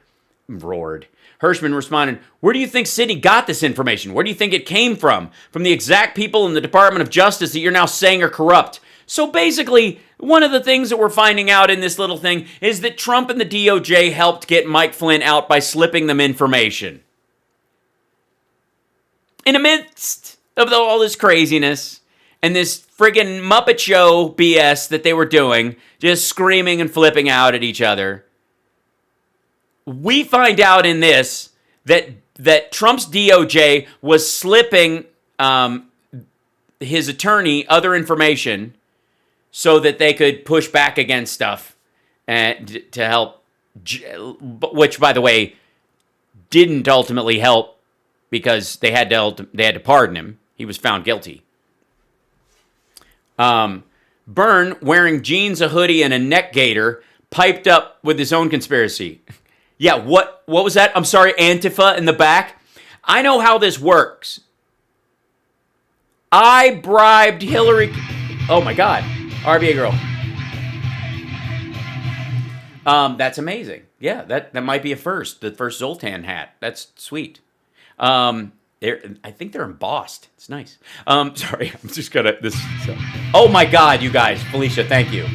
Hirschman responded, "Where do you think Sydney got this information? Where do you think it came from? From the exact people in the Department of Justice that you're now saying are corrupt." So basically, one of the things that we're finding out in this little thing is that Trump and the DOJ helped get Mike Flynn out by slipping them information. In the midst of all this craziness and this friggin' Muppet Show BS that they were doing, just screaming and flipping out at each other, we find out in this that Trump's DOJ was slipping his attorney other information so that they could push back against stuff and to help, which, by the way, didn't ultimately help because they had to pardon him. He was found guilty. Byrne, wearing jeans, a hoodie, and a neck gaiter, piped up with his own conspiracy. Yeah, what was that? I'm sorry, Antifa in the back. I know how this works. I bribed Hillary. Oh my God, RBA girl. That's amazing. Yeah, that might be a first. The first Zoltan hat. That's sweet. I think they're embossed. It's nice. Sorry, I'm just gonna Oh my God, you guys, Felicia, thank you.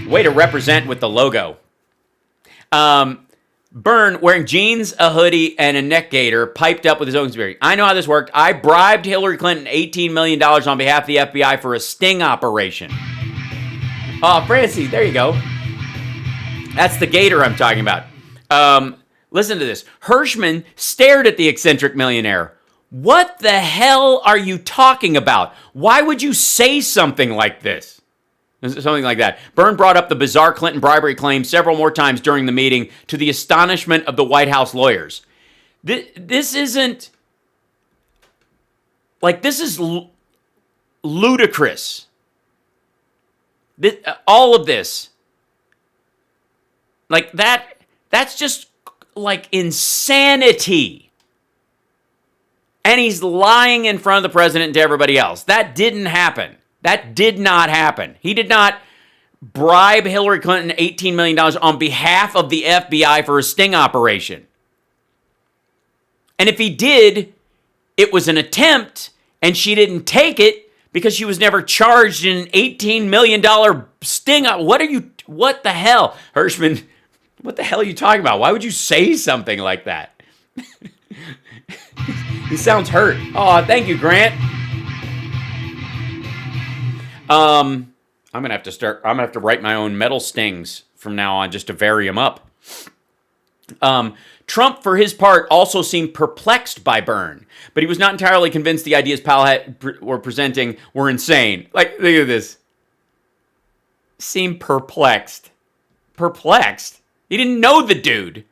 Way to represent with the logo. Byrne, wearing jeans, a hoodie, and a neck gaiter, piped up with his own conspiracy. "I know how this worked. I bribed Hillary Clinton $18 million on behalf of the FBI for a sting operation." Oh, Francie, there you go. That's the gaiter I'm talking about. Listen to this. Hirschman stared at the eccentric millionaire. "What the hell are you talking about? Why would you say something like this?" Something like that. Byrne brought up the bizarre Clinton bribery claim several more times during the meeting, to the astonishment of the White House lawyers. This isn't... this is ludicrous. All of this. That's just, insanity. And he's lying in front of the president and to everybody else. That didn't happen. That did not happen. He did not bribe Hillary Clinton $18 million on behalf of the FBI for a sting operation. And if he did, it was an attempt and she didn't take it because she was never charged in an $18 million sting. What the hell? Hirschman, what the hell are you talking about? Why would you say something like that? He sounds hurt. Oh, thank you, Grant. I'm gonna have to write my own metal stings from now on just to vary them up. Trump, for his part, also seemed perplexed by Byrne, but he was not entirely convinced the ideas Powell were presenting were insane. Like, look at this. Seemed perplexed. Perplexed? He didn't know the dude.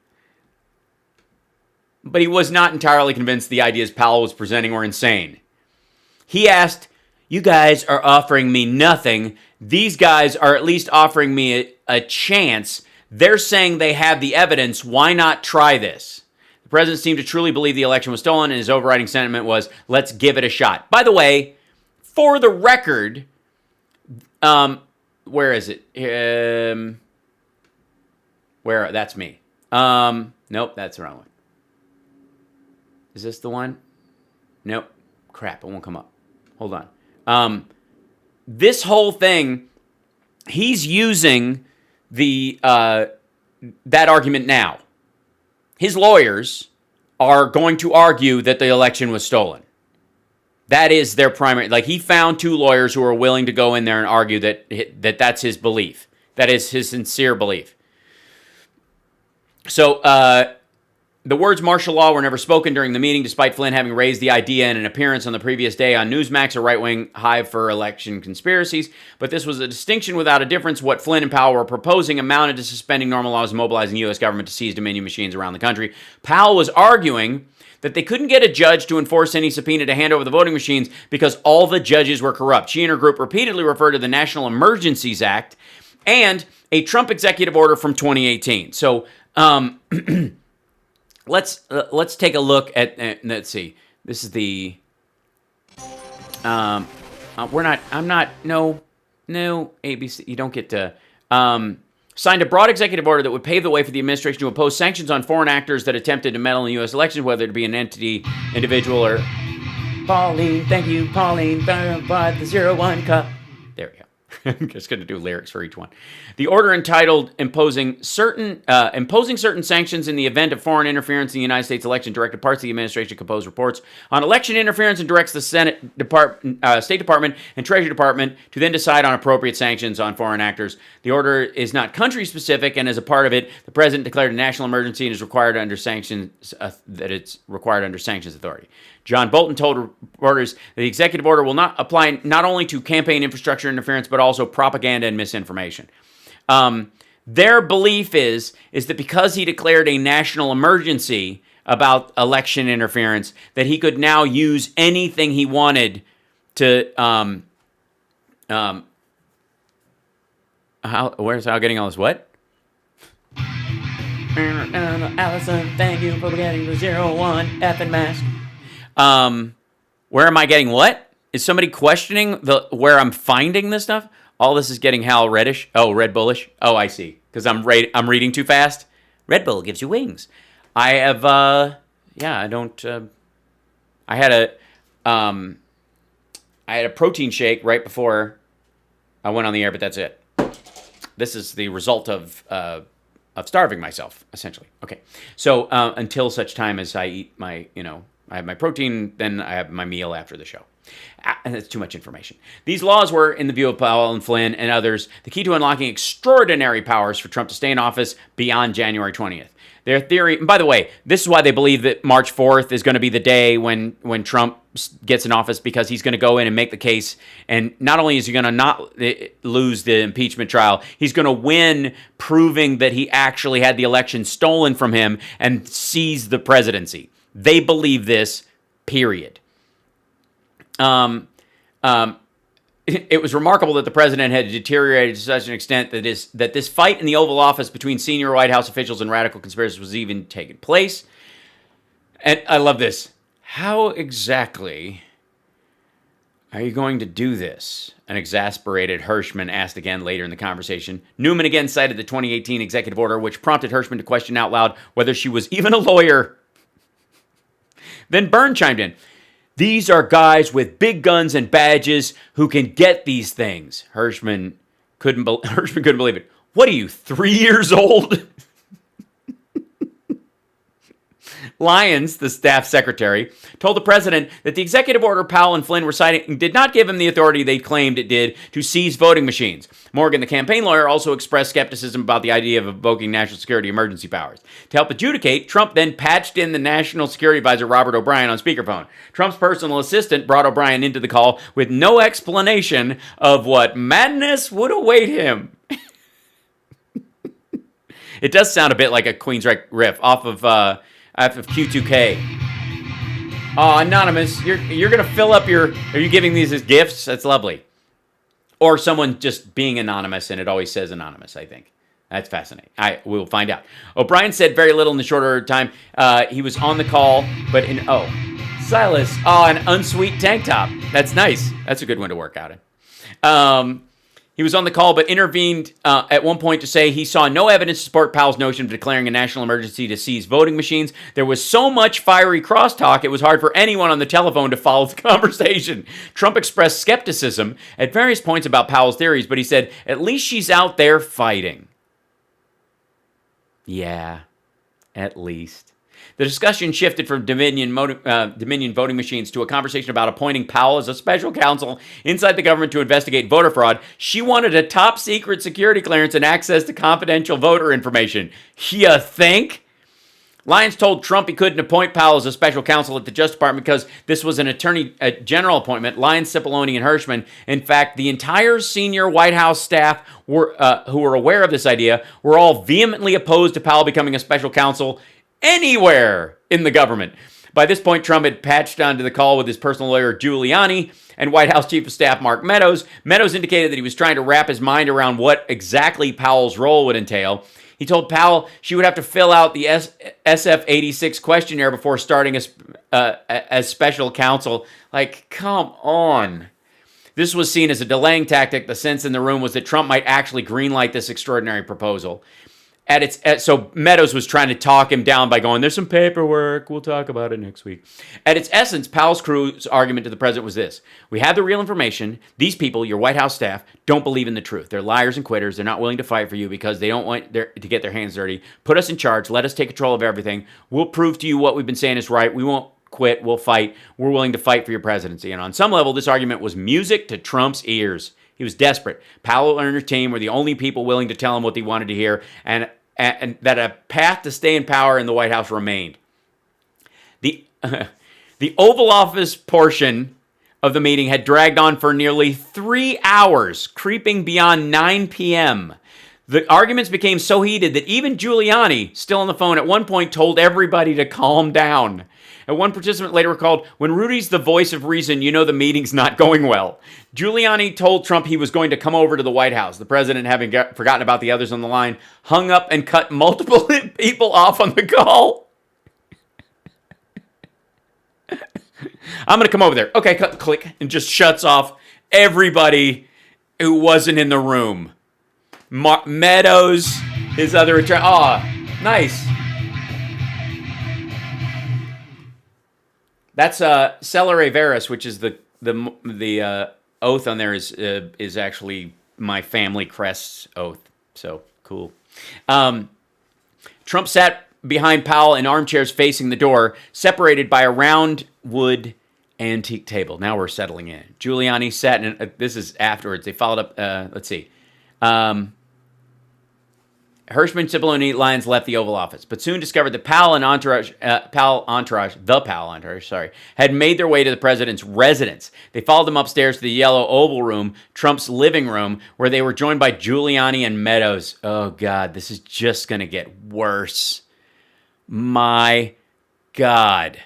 But he was not entirely convinced the ideas Powell was presenting were insane. He asked, "You guys are offering me nothing. These guys are at least offering me a chance. They're saying they have the evidence. Why not try this?" The president seemed to truly believe the election was stolen, and his overriding sentiment was, "Let's give it a shot." By the way, for the record, where is it? That's me. Nope, that's the wrong one. Is this the one? Nope. Crap, it won't come up. Hold on. This whole thing, he's using that argument now. His lawyers are going to argue that the election was stolen. That is their primary. Like, he found two lawyers who are willing to go in there and argue that that's his belief. That is his sincere belief. So, the words martial law were never spoken during the meeting, despite Flynn having raised the idea in an appearance on the previous day on Newsmax, a right-wing hive for election conspiracies. But this was a distinction without a difference. What Flynn and Powell were proposing amounted to suspending normal laws and mobilizing the U.S. government to seize Dominion machines around the country. Powell was arguing that they couldn't get a judge to enforce any subpoena to hand over the voting machines because all the judges were corrupt. She and her group repeatedly referred to the National Emergencies Act and a Trump executive order from 2018. So, let's take a look at, let's see. This is the, no, ABC, you don't get to, signed a broad executive order that would pave the way for the administration to impose sanctions on foreign actors that attempted to meddle in the U.S. elections, whether it be an entity, individual, or Pauline, thank you, Pauline, by the 01 cup. There we go. I'm just going to do lyrics for each one. The order entitled imposing certain sanctions in the event of foreign interference in the United States election directed parts of the administration compose reports on election interference and directs the State Department and Treasury Department to then decide on appropriate sanctions on foreign actors. The order is not country specific, and as a part of it, the president declared a national emergency and is required under sanctions authority. John Bolton told reporters that the executive order will not apply not only to campaign infrastructure interference, but also propaganda and misinformation. Their belief is that because he declared a national emergency about election interference, that he could now use anything he wanted to, where's Al getting all this? What? Allison, thank you for getting the 01 effing mask. Where am I getting what? Is somebody questioning where I'm finding this stuff? All this is getting Hal reddish. Oh, Red Bullish. Oh, I see. Because I'm reading too fast. Red Bull gives you wings. I have, I had a protein shake right before I went on the air, but that's it. This is the result of starving myself, essentially. Okay. So, until such time as I eat my, I have my protein, then I have my meal after the show. And that's too much information. These laws were, in the view of Powell and Flynn and others, the key to unlocking extraordinary powers for Trump to stay in office beyond January 20th. Their theory, and by the way, this is why they believe that March 4th is going to be the day when Trump gets in office, because he's going to go in and make the case. And not only is he going to not lose the impeachment trial, he's going to win, proving that he actually had the election stolen from him and seize the presidency. They believe this, period. It was remarkable that the president had deteriorated to such an extent that this fight in the Oval Office between senior White House officials and radical conspirators was even taking place. And I love this. How exactly are you going to do this? An exasperated Hirschman asked again later in the conversation. Newman again cited the 2018 executive order, which prompted Hirschman to question out loud whether she was even a lawyer. Then Byrne chimed in. These are guys with big guns and badges who can get these things. Hirschman couldn't believe it. What are you, 3 years old? Lyons, the staff secretary, told the president that the executive order Powell and Flynn were citing did not give him the authority they claimed it did to seize voting machines. Morgan, the campaign lawyer, also expressed skepticism about the idea of invoking national security emergency powers. To help adjudicate, Trump then patched in the national security advisor Robert O'Brien on speakerphone. Trump's personal assistant brought O'Brien into the call with no explanation of what madness would await him. It does sound a bit like a Queensrÿche riff off of Q2K. Oh, anonymous, you're gonna fill up your. Are you giving these as gifts? That's lovely. Or someone just being anonymous, and it always says anonymous. I think that's fascinating. We'll find out. O'Brien said very little in the shorter time. He was on the call, but Silas, an unsweet tank top. That's nice. That's a good one to work out in. He was on the call, but intervened at one point to say he saw no evidence to support Powell's notion of declaring a national emergency to seize voting machines. There was so much fiery crosstalk, it was hard for anyone on the telephone to follow the conversation. Trump expressed skepticism at various points about Powell's theories, but he said, at least she's out there fighting. Yeah, at least. The discussion shifted from Dominion voting machines to a conversation about appointing Powell as a special counsel inside the government to investigate voter fraud. She wanted a top secret security clearance and access to confidential voter information. You think? Lyons told Trump he couldn't appoint Powell as a special counsel at the Justice Department because this was an attorney general appointment. Lyons, Cipollone, and Hirschman, in fact, the entire senior White House staff who were aware of this idea, were all vehemently opposed to Powell becoming a special counsel anywhere in the government. By this point, Trump had patched onto the call with his personal lawyer, Giuliani, and White House Chief of Staff, Mark Meadows. Meadows indicated that he was trying to wrap his mind around what exactly Powell's role would entail. He told Powell she would have to fill out the SF-86 questionnaire before starting as special counsel. Like, come on. This was seen as a delaying tactic. The sense in the room was that Trump might actually greenlight this extraordinary proposal. So Meadows was trying to talk him down by going, there's some paperwork, we'll talk about it next week. At its essence, Powell's crew's argument to the president was this: we have the real information. These people, your White House staff, don't believe in the truth. They're liars and quitters. They're not willing to fight for you because they don't want to get their hands dirty. Put us in charge. Let us take control of everything. We'll prove to you what we've been saying is right. We won't quit. We'll fight. We're willing to fight for your presidency. And on some level, this argument was music to Trump's ears. He was desperate. Powell and her team were the only people willing to tell him what he wanted to hear, and that a path to stay in power in the White House remained. The Oval Office portion of the meeting had dragged on for nearly 3 hours, creeping beyond 9 p.m. The arguments became so heated that even Giuliani, still on the phone, at one point told everybody to calm down. And one participant later recalled, when Rudy's the voice of reason, you know the meeting's not going well. Giuliani told Trump he was going to come over to the White House. The president, having forgotten about the others on the line, hung up and cut multiple people off on the call. I'm going to come over there. Okay, click, and just shuts off everybody who wasn't in the room. Meadows, his other attorney. Nice. That's Celere Veris, which is the oath on there is actually my family crest's oath. So cool. Trump sat behind Powell in armchairs facing the door, separated by a round wood antique table. Now we're settling in. Giuliani sat in. This is afterwards. They followed up. Let's see. Hirschman, Cipollone, Lyons left the Oval Office, but soon discovered that Powell entourage, had made their way to the president's residence. They followed him upstairs to the yellow Oval Room, Trump's living room, where they were joined by Giuliani and Meadows. Oh, God, this is just going to get worse. My God.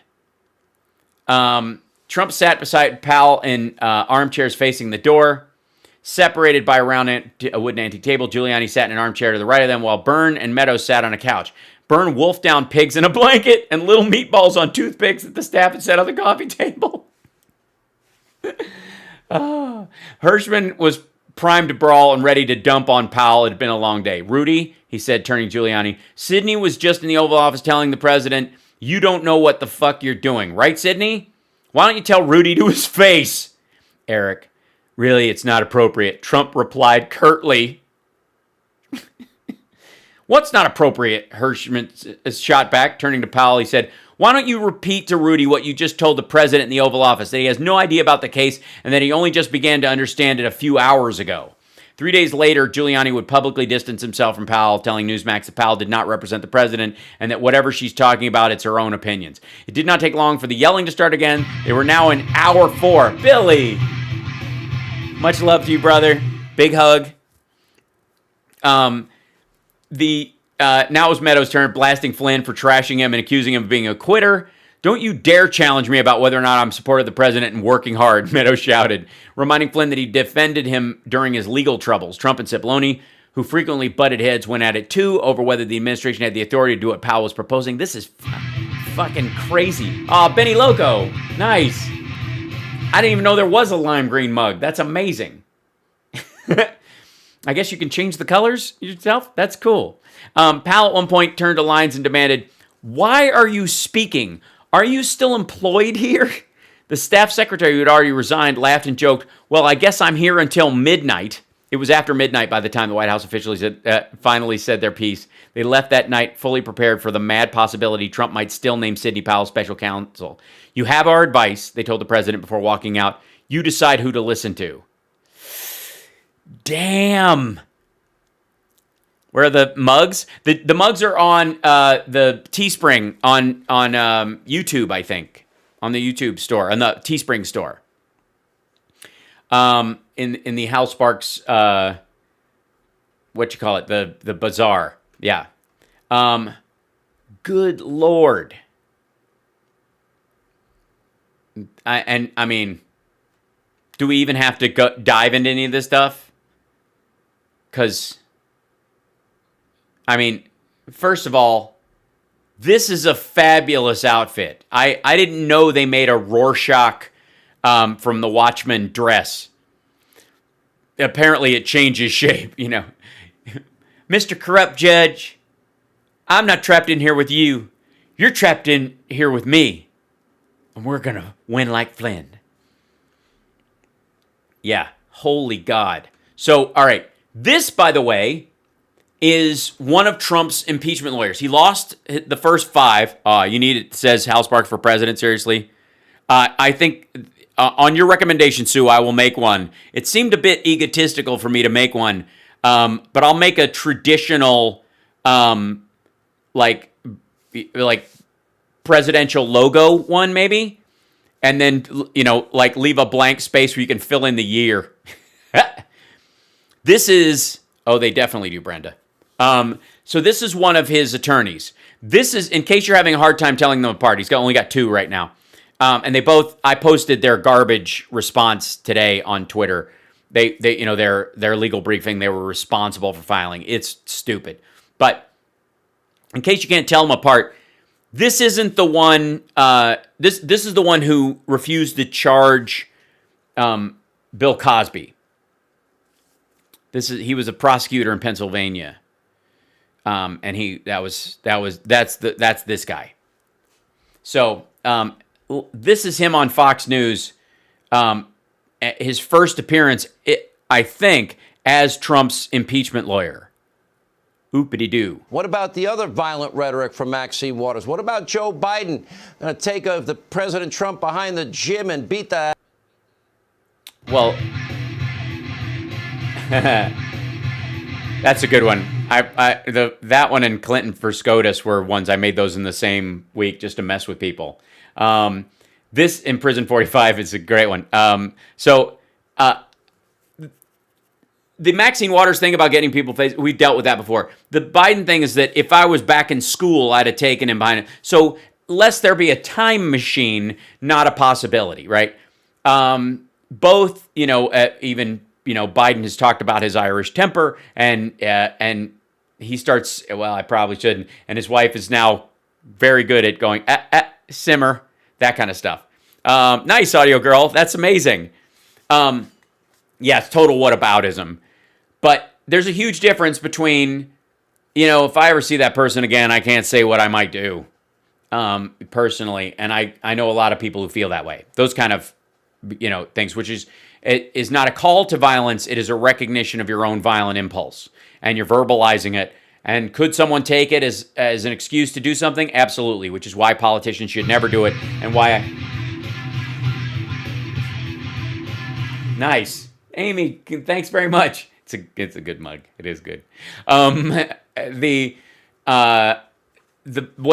Trump sat beside Powell in armchairs facing the door. Separated by a wooden antique table, Giuliani sat in an armchair to the right of them, while Byrne and Meadows sat on a couch. Byrne wolfed down pigs in a blanket and little meatballs on toothpicks that the staff had set on the coffee table. Hirschman was primed to brawl and ready to dump on Powell. It had been a long day. Rudy, he said, turning to Giuliani, Sidney was just in the Oval Office telling the president, you don't know what the fuck you're doing. Right, Sidney? Why don't you tell Rudy to his face? Eric, really, it's not appropriate. Trump replied curtly. What's not appropriate? Hirschman shot back, turning to Powell. He said, why don't you repeat to Rudy what you just told the president in the Oval Office, that he has no idea about the case and that he only just began to understand it a few hours ago. 3 days later, Giuliani would publicly distance himself from Powell, telling Newsmax that Powell did not represent the president and that whatever she's talking about, it's her own opinions. It did not take long for the yelling to start again. They were now in hour 4. Billy! Much love to you, brother. Big hug. Now it was Meadows' turn, blasting Flynn for trashing him and accusing him of being a quitter. Don't you dare challenge me about whether or not I'm supportive of the president and working hard, Meadows shouted, reminding Flynn that he defended him during his legal troubles. Trump and Cipollone, who frequently butted heads, went at it too over whether the administration had the authority to do what Powell was proposing. This is fucking crazy. Oh, Benny Loco. Nice. I didn't even know there was a lime green mug. That's amazing. I guess you can change the colors yourself? That's cool. Powell at one point turned to Lyons and demanded, why are you speaking? Are you still employed here? The staff secretary, who had already resigned, laughed and joked, well, I guess I'm here until midnight. It was after midnight by the time the White House officials finally said their piece. They left that night fully prepared for the mad possibility Trump might still name Sidney Powell special counsel. You have our advice, they told the president before walking out. You decide who to listen to. Damn. Where are the mugs? The mugs are on the Teespring on YouTube, I think. On the YouTube store, on the Teespring store. In the Hal Sparks, what you call it? The bazaar. Yeah. Good Lord. I mean, do we even have to dive into any of this stuff? Because, I mean, first of all, this is a fabulous outfit. I didn't know they made a Rorschach from the Watchmen dress. Apparently it changes shape, you know. Mr. Corrupt Judge, I'm not trapped in here with you. You're trapped in here with me. And we're going to win like Flynn. Yeah, holy God. So, all right. This, by the way, is one of Trump's impeachment lawyers. He lost the first 5. You need it, says Hal Sparks for president, seriously. I think on your recommendation, Sue, I will make one. It seemed a bit egotistical for me to make one, but I'll make a traditional, like presidential logo one, maybe, and then, you know, like leave a blank space where you can fill in the year. This is, oh, they definitely do, Brenda. So this is one of his attorneys. This is, in case you're having a hard time telling them apart, he's only got 2 right now. And they both, I posted their garbage response today on Twitter. They you know, their legal briefing, they were responsible for filing. It's stupid. But in case you can't tell them apart, this isn't the one, this is the one who refused to charge Bill Cosby. He was a prosecutor in Pennsylvania. And that's this guy. So, this is him on Fox News. His first appearance, I think, as Trump's impeachment lawyer. Oopity-doo. What about the other violent rhetoric from Maxine Waters? What about Joe Biden going to take the President Trump behind the gym and beat the... Well, that's a good one. That one and Clinton for SCOTUS were ones I made those in the same week just to mess with people. This in Prison 45 is a great one. The Maxine Waters thing about getting people faced, we've dealt with that before. The Biden thing is that if I was back in school, I'd have taken him behind it. So lest there be a time machine, not a possibility, right? Both, you know, even, you know, Biden has talked about his Irish temper, and he starts, well, I probably shouldn't. And his wife is now very good at going, simmer, that kind of stuff. Nice, audio girl. That's amazing. It's total whataboutism. But there's a huge difference between, you know, if I ever see that person again, I can't say what I might do. personally, and I know a lot of people who feel that way. Those kind of, things, which is not a call to violence. It is a recognition of your own violent impulse, and you're verbalizing it. And could someone take it as an excuse to do something? Absolutely, which is why politicians should never do it, and why Nice. Amy, thanks very much. It's a good mug. It is good. What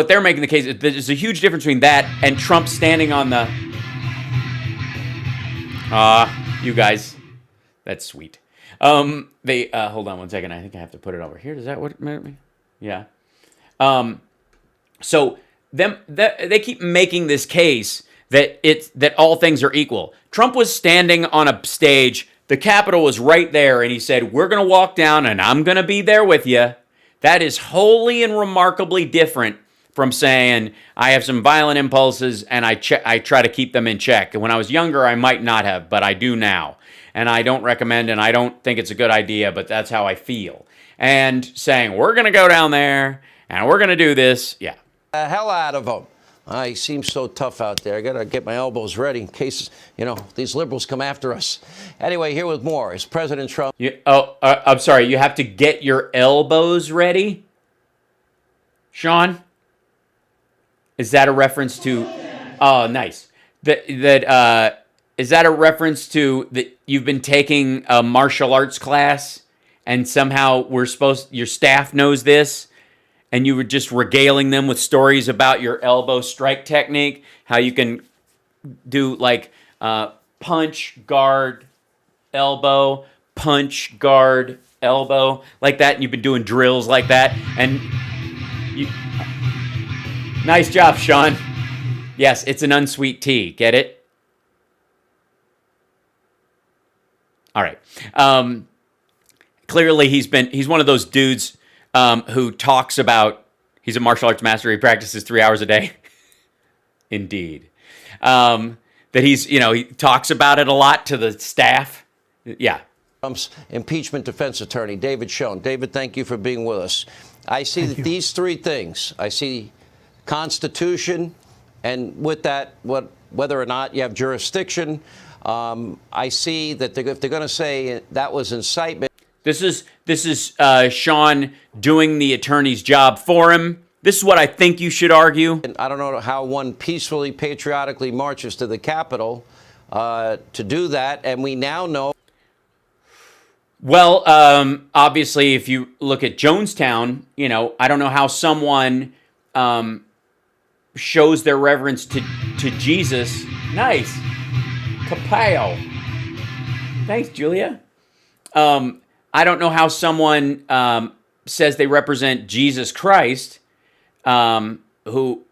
they're making the case, there's a huge difference between that and Trump standing on the... you guys, that's sweet. Hold on one second. I think I have to put it over here. Does that what? Yeah. So they keep making this case that all things are equal. Trump was standing on a stage. The Capitol was right there, and he said, "We're going to walk down, and I'm going to be there with you." That is wholly and remarkably different from saying, "I have some violent impulses, and I try to keep them in check. And when I was younger, I might not have, but I do now. And I don't recommend, and I don't think it's a good idea, but that's how I feel." And saying, "We're going to go down there, and we're going to do this." Yeah. The hell out of him. He seems so tough out there. I got to get my elbows ready in case, these liberals come after us. Anyway, here with more is President Trump. I'm sorry. You have to get your elbows ready? Sean? Is that a reference to... Oh, nice. Is that a reference to that you've been taking a martial arts class and somehow your staff knows this? And you were just regaling them with stories about your elbow strike technique, how you can do punch, guard, elbow, punch, guard, elbow, like that. And you've been doing drills like that. And nice job, Sean. Yes, it's an unsweet tea. Get it? All right. Clearly, he's one of those dudes who talks about he's a martial arts master. He practices 3 hours a day. Indeed. That he talks about it a lot to the staff. Yeah. Trump's impeachment defense attorney, David Schoen. David, thank you for being with us. I see these three things. I see Constitution, and with that, whether or not you have jurisdiction. I see that if they're going to say that was incitement. This is Sean doing the attorney's job for him. This is what I think you should argue. And I don't know how one peacefully, patriotically marches to the Capitol to do that, and we now know. Well, obviously, if you look at Jonestown, I don't know how someone shows their reverence to Jesus. Nice. Kapow. Thanks, Julia. I don't know how someone says they represent Jesus Christ, who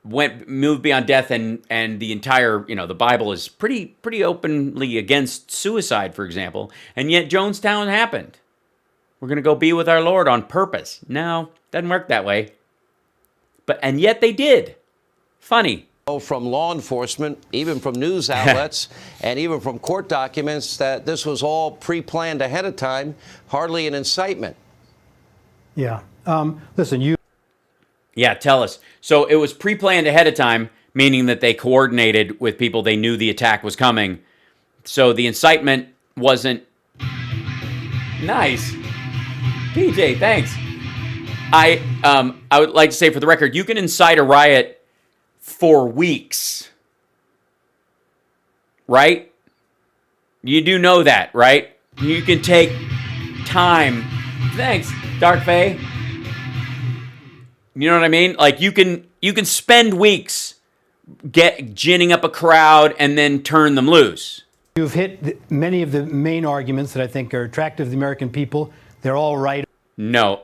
moved beyond death, and the entire, the Bible is pretty openly against suicide, for example, and yet Jonestown happened. We're going to go be with our Lord on purpose. No, doesn't work that way. And yet they did. Funny. From law enforcement, even from news outlets, and even from court documents, that this was all pre-planned ahead of time, hardly an incitement. Yeah. Listen, Yeah, tell us. So it was pre-planned ahead of time, meaning that they coordinated with people. They knew the attack was coming. So the incitement wasn't... Nice. PJ, thanks. I would like to say, for the record, you can incite a riot for weeks, right? You do know that, right? You can take time. Thanks, Dark Faye. You know what I mean? Like you can spend weeks ginning up a crowd and then turn them loose. You've hit many of the main arguments that I think are attractive to the American people. They're all right. No.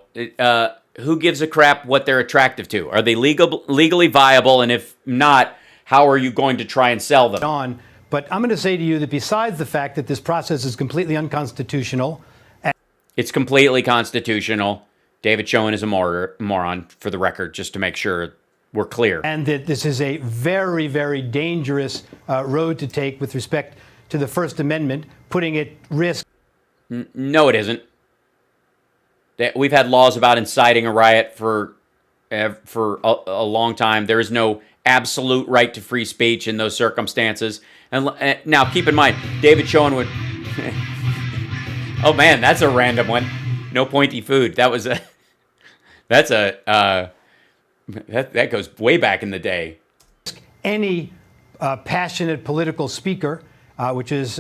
Who gives a crap what they're attractive to? Are they legally viable? And if not, how are you going to try and sell them? But I'm going to say to you that besides the fact that this process is completely unconstitutional. It's completely constitutional. David Schoen is a moron, for the record, just to make sure we're clear. And that this is a very, very dangerous road to take with respect to the First Amendment, putting at risk. No, it isn't. We've had laws about inciting a riot for for a long time. There is no absolute right to free speech in those circumstances. And now, keep in mind, David Schoen would. Oh man, that's a random one. No pointy food. That was a. That's a. That goes way back in the day. Any passionate political speaker, which is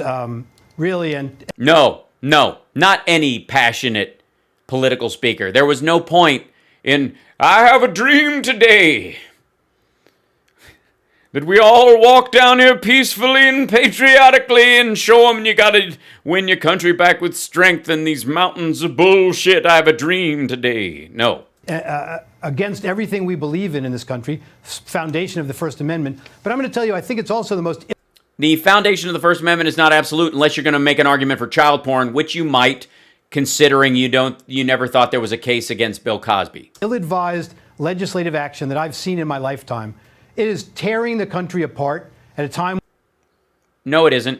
really No, not any passionate political speaker. There was no point in "I have a dream today that we all walk down here peacefully and patriotically and show them you gotta win your country back with strength and these mountains of bullshit. I have a dream today." No. Against everything we believe in this country, foundation of the First Amendment. But I'm going to tell you, I think it's also the most. The foundation of the First Amendment is not absolute unless you're going to make an argument for child porn, which you might, considering you never thought there was a case against Bill Cosby. Ill-advised legislative action that I've seen in my lifetime. It is tearing the country apart at a time. No, it isn't.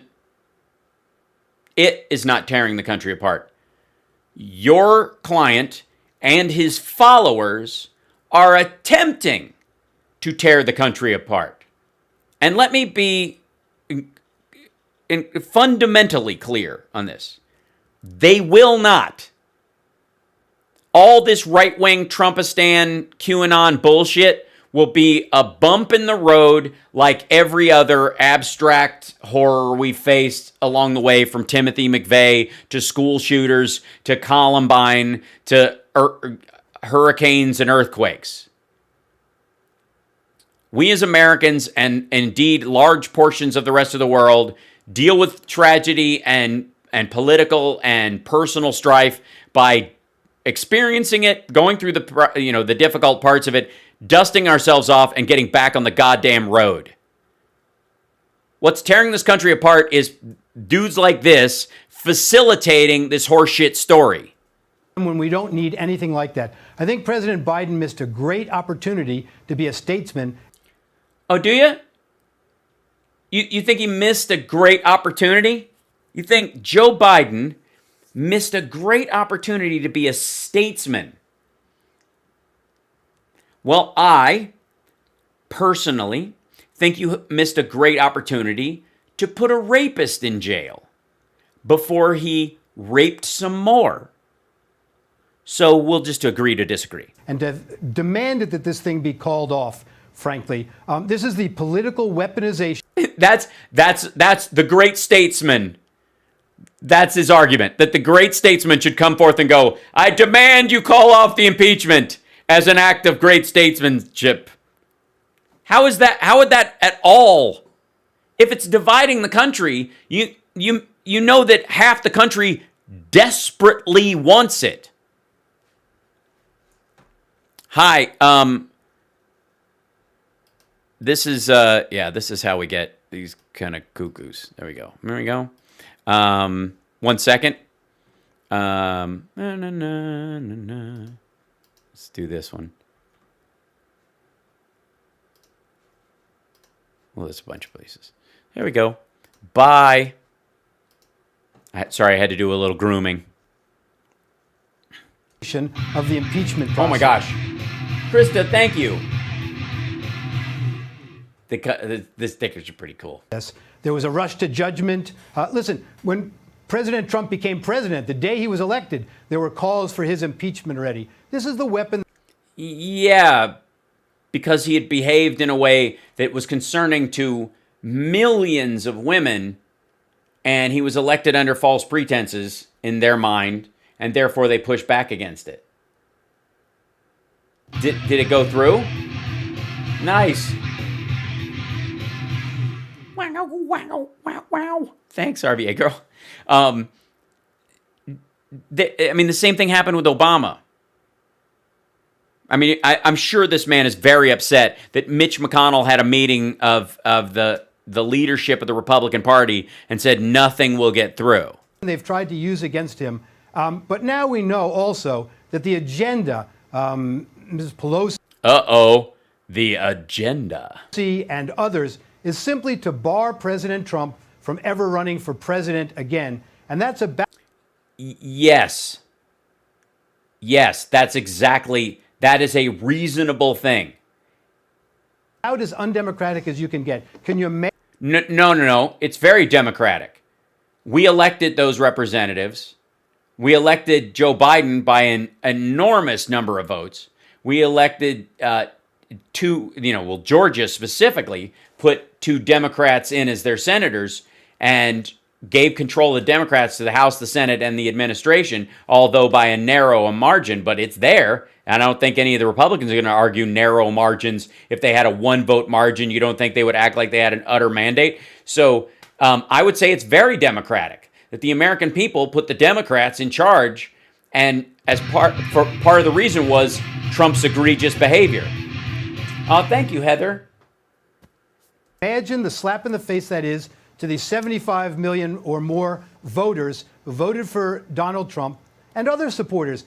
It is not tearing the country apart. Your client and his followers are attempting to tear the country apart. And let me be fundamentally clear on this. They will not. All this right-wing Trumpistan QAnon bullshit will be a bump in the road like every other abstract horror we faced along the way, from Timothy McVeigh to school shooters to Columbine to hurricanes and earthquakes. We as Americans, and indeed large portions of the rest of the world, deal with tragedy and political and personal strife by experiencing it, going through the difficult parts of it, dusting ourselves off, and getting back on the goddamn road. What's tearing this country apart is dudes like this facilitating this horseshit story. When we don't need anything like that. I think President Biden missed a great opportunity to be a statesman. Oh, do you? You think he missed a great opportunity? You think Joe Biden missed a great opportunity to be a statesman? Well, I personally think you missed a great opportunity to put a rapist in jail before he raped some more. So we'll just agree to disagree. And to demanded that this thing be called off, frankly. This is the political weaponization. That's the great statesman. That's his argument, that the great statesman should come forth and go, "I demand you call off the impeachment as an act of great statesmanship." How would that at all? If it's dividing the country, you know that half the country desperately wants it. Hi, this is how we get these kind of cuckoos. There we go. 1 second. Let's do this one. Well, there's a bunch of places. There we go. Bye. Sorry, I had to do a little grooming. Of the impeachment process. Oh my gosh. Krista, thank you. The stickers are pretty cool. Yes, there was a rush to judgment. Listen, when President Trump became president, the day he was elected, there were calls for his impeachment already. This is the weapon. Yeah, because he had behaved in a way that was concerning to millions of women, and he was elected under false pretenses in their mind, and therefore they pushed back against it. Did it go through? Nice. Wow, wow, wow, wow. Thanks, RVA girl. The same thing happened with Obama. I'm sure this man is very upset that Mitch McConnell had a meeting of the leadership of the Republican Party and said nothing will get through. They've tried to use against him. But now we know also that the agenda, Ms. Pelosi. The agenda. And others is simply to bar President Trump from ever running for president again. And that's about. Yes. Yes, that's exactly That is a reasonable thing. About as undemocratic as you can get. Can you imagine? No. It's very democratic. We elected those representatives. We elected Joe Biden by an enormous number of votes. We elected Georgia specifically put 2 Democrats in as their senators and gave control of the Democrats to the House, the Senate, and the administration, although by a narrow margin, but it's there. And I don't think any of the Republicans are going to argue narrow margins. If they had a 1-vote margin, you don't think they would act like they had an utter mandate? So I would say it's very democratic that the American people put the Democrats in charge, and as part of the reason was Trump's egregious behavior. Thank you, Heather. Imagine the slap in the face that is to the 75 million or more voters who voted for Donald Trump and other supporters.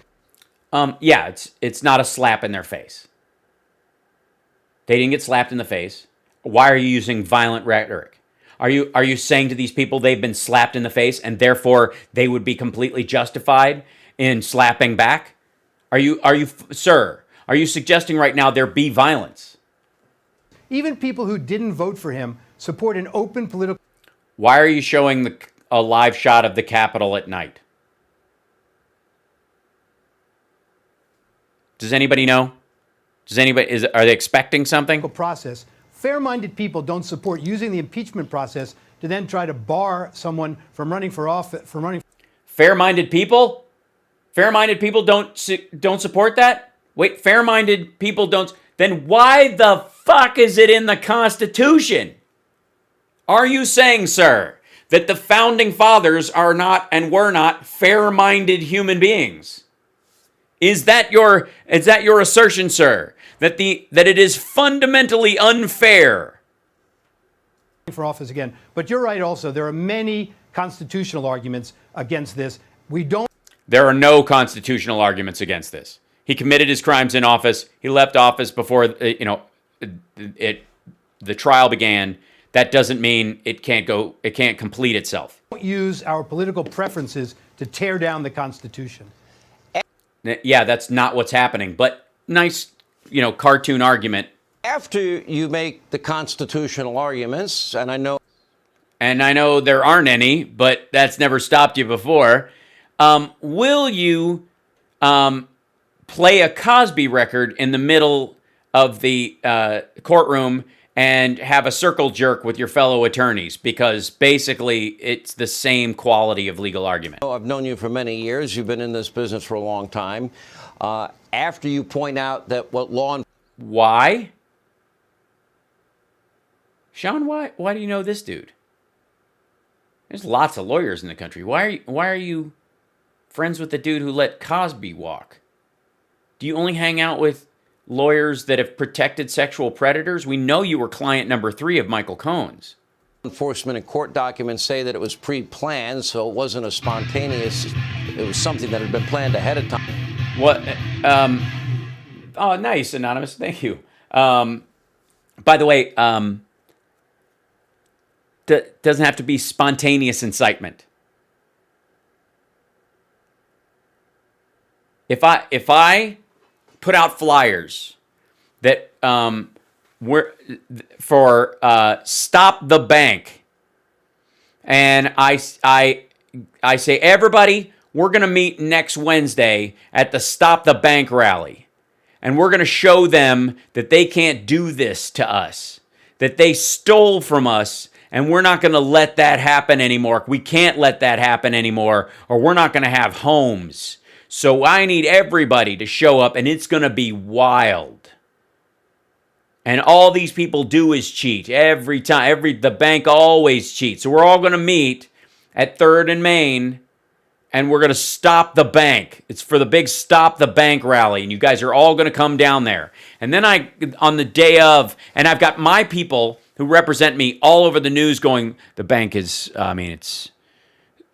Yeah, it's not a slap in their face. They didn't get slapped in the face. Why are you using violent rhetoric? Are you saying to these people they've been slapped in the face and therefore they would be completely justified in slapping back? Are you, sir, are you suggesting right now there be violence? Even people who didn't vote for him support an open political. Why are you showing a live shot of the Capitol at night? Does anybody know? Are they expecting something? Process. Fair-minded people don't support using the impeachment process to then try to bar someone from running for office. Fair-minded people? Fair-minded people don't support that? Wait, fair-minded people don't. Then why the fuck is it in the Constitution? Are you saying, sir, that the founding fathers are not and were not fair-minded human beings? Is that your assertion, sir? That it is fundamentally unfair For office again. But you're right also, there are many constitutional arguments against this. There are no constitutional arguments against this. He committed his crimes in office. He left office before the trial began. That doesn't mean it can't complete itself. Don't use our political preferences to tear down the Constitution. Yeah, that's not what's happening. But nice, cartoon argument. After you make the constitutional arguments, and I know there aren't any, but that's never stopped you before. Will you play a Cosby record in the middle of the courtroom and have a circle jerk with your fellow attorneys? Because basically it's the same quality of legal argument. I've known you for many years. You've been in this business for a long time. After you point out that what law... Why? Sean, why do you know this dude? There's lots of lawyers in the country. Why are you friends with the dude who let Cosby walk? Do you only hang out with lawyers that have protected sexual predators? We know you were client number 3 of Michael Cohen's. Enforcement and court documents say that it was pre-planned, so it wasn't a spontaneous, it was something that had been planned ahead of time. What? Oh, nice, Anonymous. Thank you. By the way, doesn't have to be spontaneous incitement. If I put out flyers that were for Stop the Bank, and I say, everybody, we're going to meet next Wednesday at the Stop the Bank rally, and we're going to show them that they can't do this to us, that they stole from us, and we're not going to let that happen anymore. We can't let that happen anymore, or we're not going to have homes. So I need everybody to show up, and it's going to be wild. And all these people do is cheat every time. The bank always cheats. So we're all going to meet at 3rd and Main, and we're going to stop the bank. It's for the big Stop the Bank rally, and you guys are all going to come down there. And then on the day of, and I've got my people who represent me all over the news going, the bank is,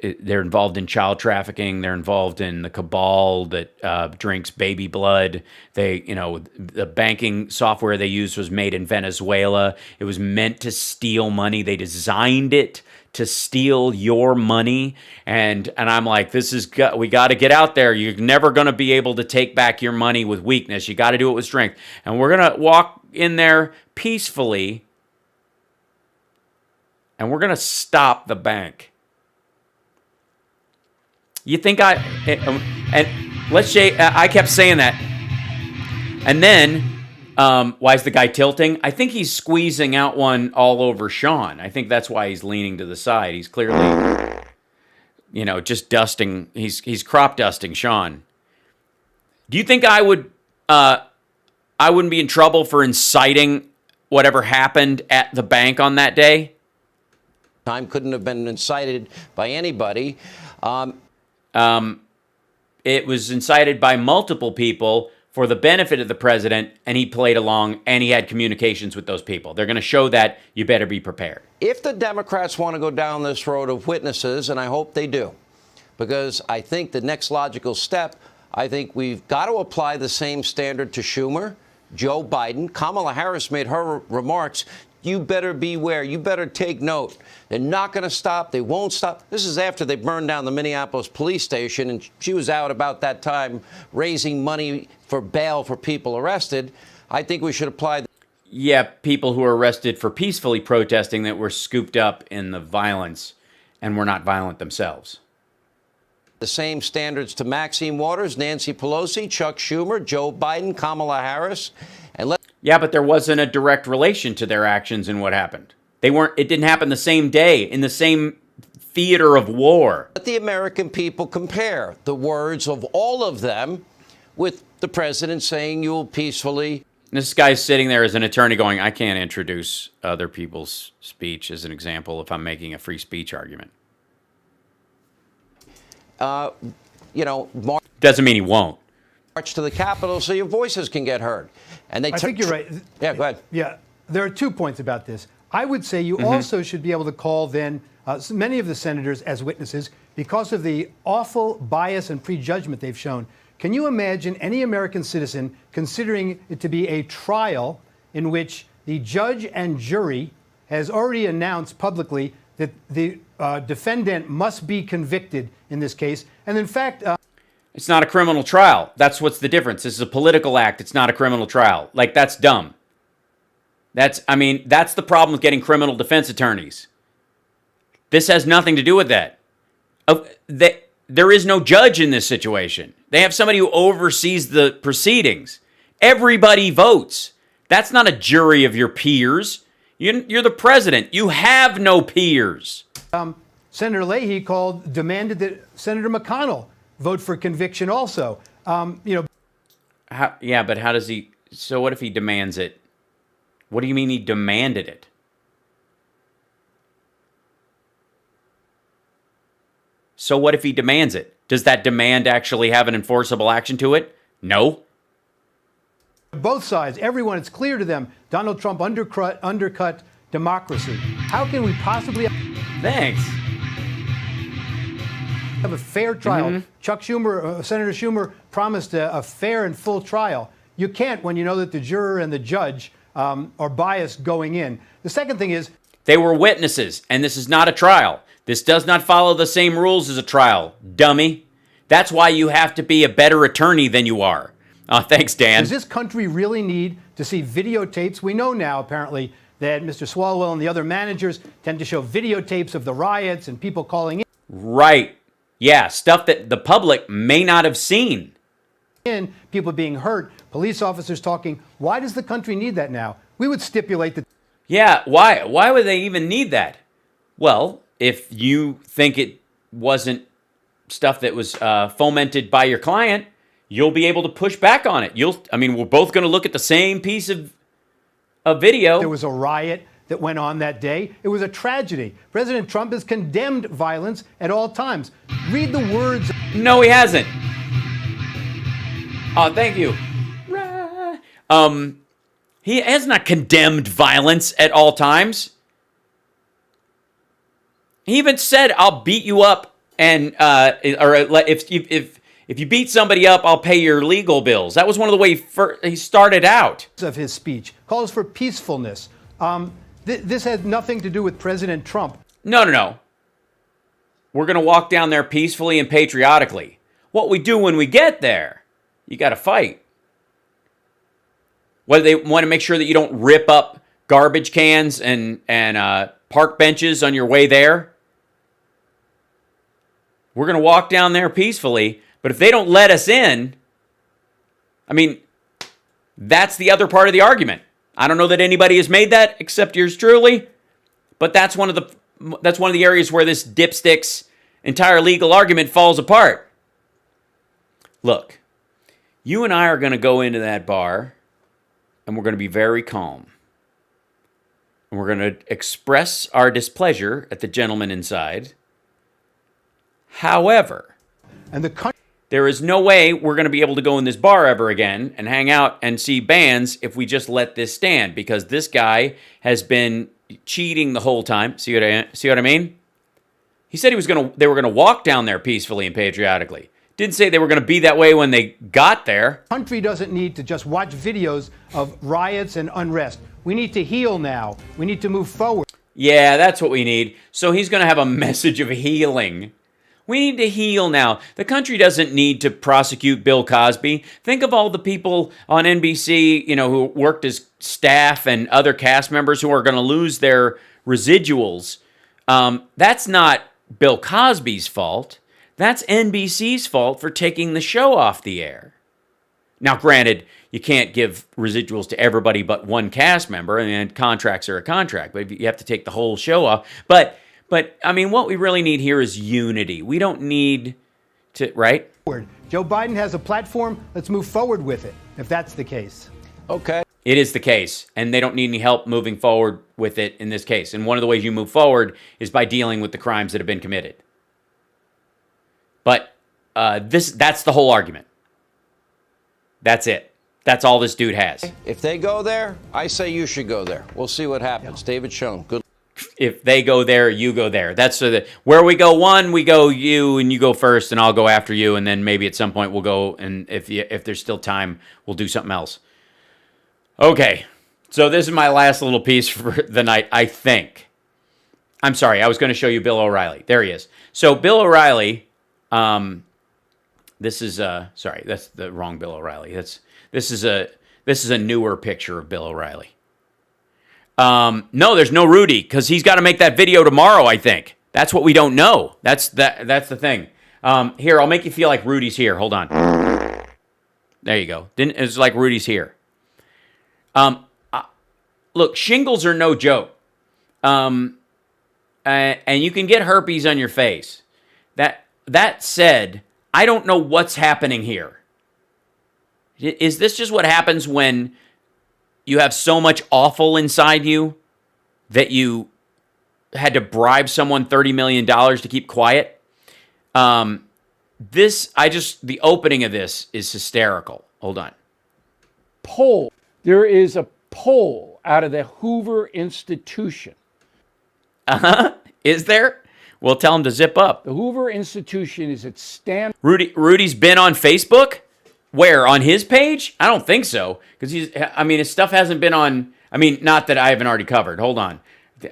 they're involved in child trafficking. They're involved in the cabal that drinks baby blood. The banking software they used was made in Venezuela. It was meant to steal money. They designed it to steal your money. And I'm like, we got to get out there. You're never going to be able to take back your money with weakness. You got to do it with strength. And we're going to walk in there peacefully, and we're going to stop the bank. You think and let's say, I kept saying that. And then, why is the guy tilting? I think he's squeezing out one all over Sean. I think that's why he's leaning to the side. He's clearly, just dusting. He's crop dusting Sean. Do you think I wouldn't be in trouble for inciting whatever happened at the bank on that day? Time couldn't have been incited by anybody. It was incited by multiple people for the benefit of the president, and he played along, and he had communications with those people. They're going to show that. You better be prepared. If the Democrats want to go down this road of witnesses, and I hope they do, because I think the next logical step, I think we've got to apply the same standard to Schumer, Joe Biden. Kamala Harris made her remarks. You better beware. You better take note. They're not going to stop. They won't stop. This is after they burned down the Minneapolis police station, and she was out about that time raising money for bail for people arrested. I think we should apply. Yeah, people who were arrested for peacefully protesting that were scooped up in the violence and were not violent themselves. The same standards to Maxine Waters, Nancy Pelosi, Chuck Schumer, Joe Biden, Kamala Harris, and yeah, but there wasn't a direct relation to their actions and what happened. It didn't happen the same day in the same theater of war. Let the American people compare the words of all of them with the president saying you'll peacefully. This guy's sitting there as an attorney going, I can't introduce other people's speech as an example if I'm making a free speech argument. Doesn't mean he won't. March to the Capitol so your voices can get heard. And I think you're right. Yeah, go ahead. Yeah, there are 2 points about this. I would say you also should be able to call then many of the senators as witnesses because of the awful bias and prejudgment they've shown. Can you imagine any American citizen considering it to be a trial in which the judge and jury has already announced publicly that the defendant must be convicted in this case? And in fact, it's not a criminal trial. That's what's the difference. This is a political act. It's not a criminal trial. Like, that's dumb. That's the problem with getting criminal defense attorneys. This has nothing to do with that. There is no judge in this situation. They have somebody who oversees the proceedings. Everybody votes. That's not a jury of your peers. You're the president. You have no peers. Senator Leahy demanded that Senator McConnell vote for conviction also. But how does he? So what if he demands it? What do you mean he demanded it? So what if he demands it? Does that demand actually have an enforceable action to it? No. Both sides, everyone, it's clear to them, Donald Trump undercut democracy. How can we possibly Thanks. have a fair trial? Chuck Schumer, Senator Schumer promised a fair and full trial. You can't when you know that the juror and the judge are biased going in. The second thing is, they were witnesses, and this is not a trial. This does not follow the same rules as a trial, dummy. That's why you have to be a better attorney than you are. Thanks, Dan. Does this country really need to see videotapes? We know now, apparently, that Mr. Swalwell and the other managers tend to show videotapes of the riots and people calling Right. Yeah, stuff that the public may not have seen. in, people being hurt, police officers talking. Why does the country need that now? We would stipulate that. Yeah, why? Why would they even need that? Well, if you think it wasn't stuff that was fomented by your client, you'll be able to push back on it. We're both going to look at the same piece of video. There was a riot that went on that day. It was a tragedy. President Trump has condemned violence at all times. Read the words. No, he hasn't. Oh, thank you. He has not condemned violence at all times. He even said, I'll beat you up and or if you beat somebody up, I'll pay your legal bills. That was one of the way he started out. Of his speech calls for peacefulness. This had nothing to do with President Trump. No. We're going to walk down there peacefully and patriotically. What we do when we get there, you got to fight. Whether they want to make sure that you don't rip up garbage cans and park benches on your way there. We're going to walk down there peacefully, but if they don't let us in, I mean, that's the other part of the argument. I don't know that anybody has made that except yours truly, but that's one of the areas where this dipstick's entire legal argument falls apart. Look, you and I are going to go into that bar, and we're going to be very calm. And we're going to express our displeasure at the gentleman inside. However, there is no way we're going to be able to go in this bar ever again and hang out and see bands if we just let this stand, because this guy has been cheating the whole time. See what I mean? He said they were going to walk down there peacefully and patriotically. Didn't say they were going to be that way when they got there. The country doesn't need to just watch videos of riots and unrest. We need to heal now. We need to move forward. Yeah, that's what we need. So he's going to have a message of healing. We need to heal now. The country doesn't need to prosecute Bill Cosby. Think of all the people on NBC, who worked as staff and other cast members who are going to lose their residuals. That's not Bill Cosby's fault. That's NBC's fault for taking the show off the air. Now, granted, you can't give residuals to everybody but one cast member, and contracts are a contract, but you have to take the whole show off. But I mean, what we really need here is unity. We don't need to, right? Joe Biden has a platform. Let's move forward with it, if that's the case. Okay. It is the case, and they don't need any help moving forward with it in this case. And one of the ways you move forward is by dealing with the crimes that have been committed. But that's the whole argument. That's it. That's all this dude has. If they go there, I say you should go there. We'll see what happens. Yeah. David Schoen, good. If they go there, you go there. That's where we go one, we go you, and you go first, and I'll go after you, and then maybe at some point we'll go, and if there's still time, we'll do something else. Okay, so this is my last little piece for the night, I think. I'm sorry, I was going to show you Bill O'Reilly. There he is. So Bill O'Reilly, this is sorry, that's the wrong Bill O'Reilly. This is a newer picture of Bill O'Reilly. No, there's no Rudy, because he's got to make that video tomorrow, I think. That's what we don't know. That's the thing. Here, I'll make you feel like Rudy's here. Hold on. There you go. It's like Rudy's here. Look, shingles are no joke. And you can get herpes on your face. That said, I don't know what's happening here. Is this just what happens when you have so much awful inside you that you had to bribe someone $30 million to keep quiet? The opening of this is hysterical. Hold on. Poll. There is a poll out of the Hoover Institution. Is there? Well, tell him to zip up. The Hoover Institution is at stand. Rudy's been on Facebook? Where? On his page? I don't think so. Because his stuff hasn't been on, not that I haven't already covered. Hold on.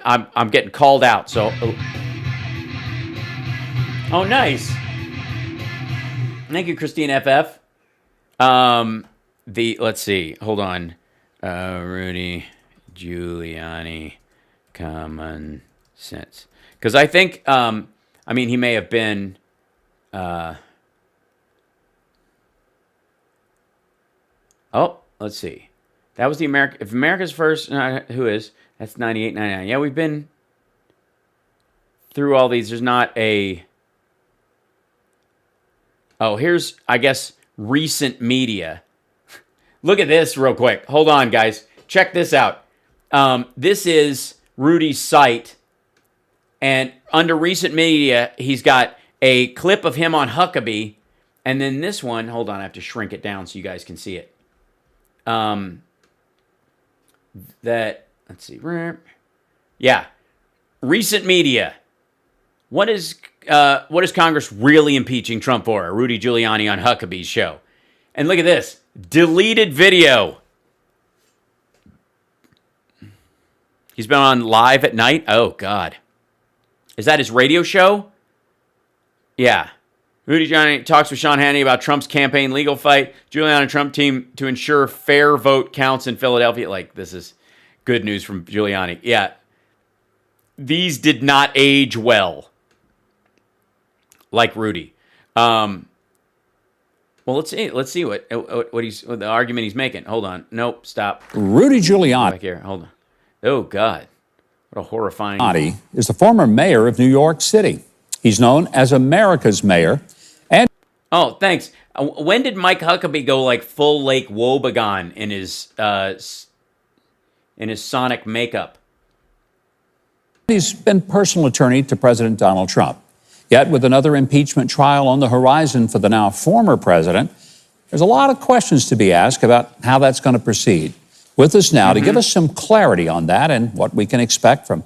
I'm getting called out, so. Oh, nice. Thank you, Christine FF. Let's see. Hold on. Rudy Giuliani, common sense. Because I think, he may have been, let's see. That was if America's first, who is? That's 98, 99. Yeah, we've been through all these. There's not a, here's, I guess, recent media. Look at this real quick. Hold on, guys. Check this out. This is Rudy's site. And under recent media, he's got a clip of him on Huckabee. And then this one, hold on, I have to shrink it down so you guys can see it. Let's see. Yeah. Recent media. What is Congress really impeaching Trump for? Rudy Giuliani on Huckabee's show. And look at this. Deleted video. He's been on live at night. Oh, God. Is that his radio show? Yeah. Rudy Giuliani talks with Sean Hannity about Trump's campaign legal fight. Giuliani and Trump team to ensure fair vote counts in Philadelphia. Like, this is good news from Giuliani. Yeah. These did not age well. Like Rudy. Well, let's see what the argument he's making. Hold on. Nope, stop. Rudy Giuliani. Back here. Hold on. Oh, God. What a horrifying... Giuliani is the former mayor of New York City. He's known as America's mayor. And oh, thanks. When did Mike Huckabee go like full Lake Wobegon in his sonic makeup? he's been personal attorney to President Donald Trump. Yet, with another impeachment trial on the horizon for the now former president, there's a lot of questions to be asked about how that's going to proceed. With us now to give us some clarity on that and what we can expect from...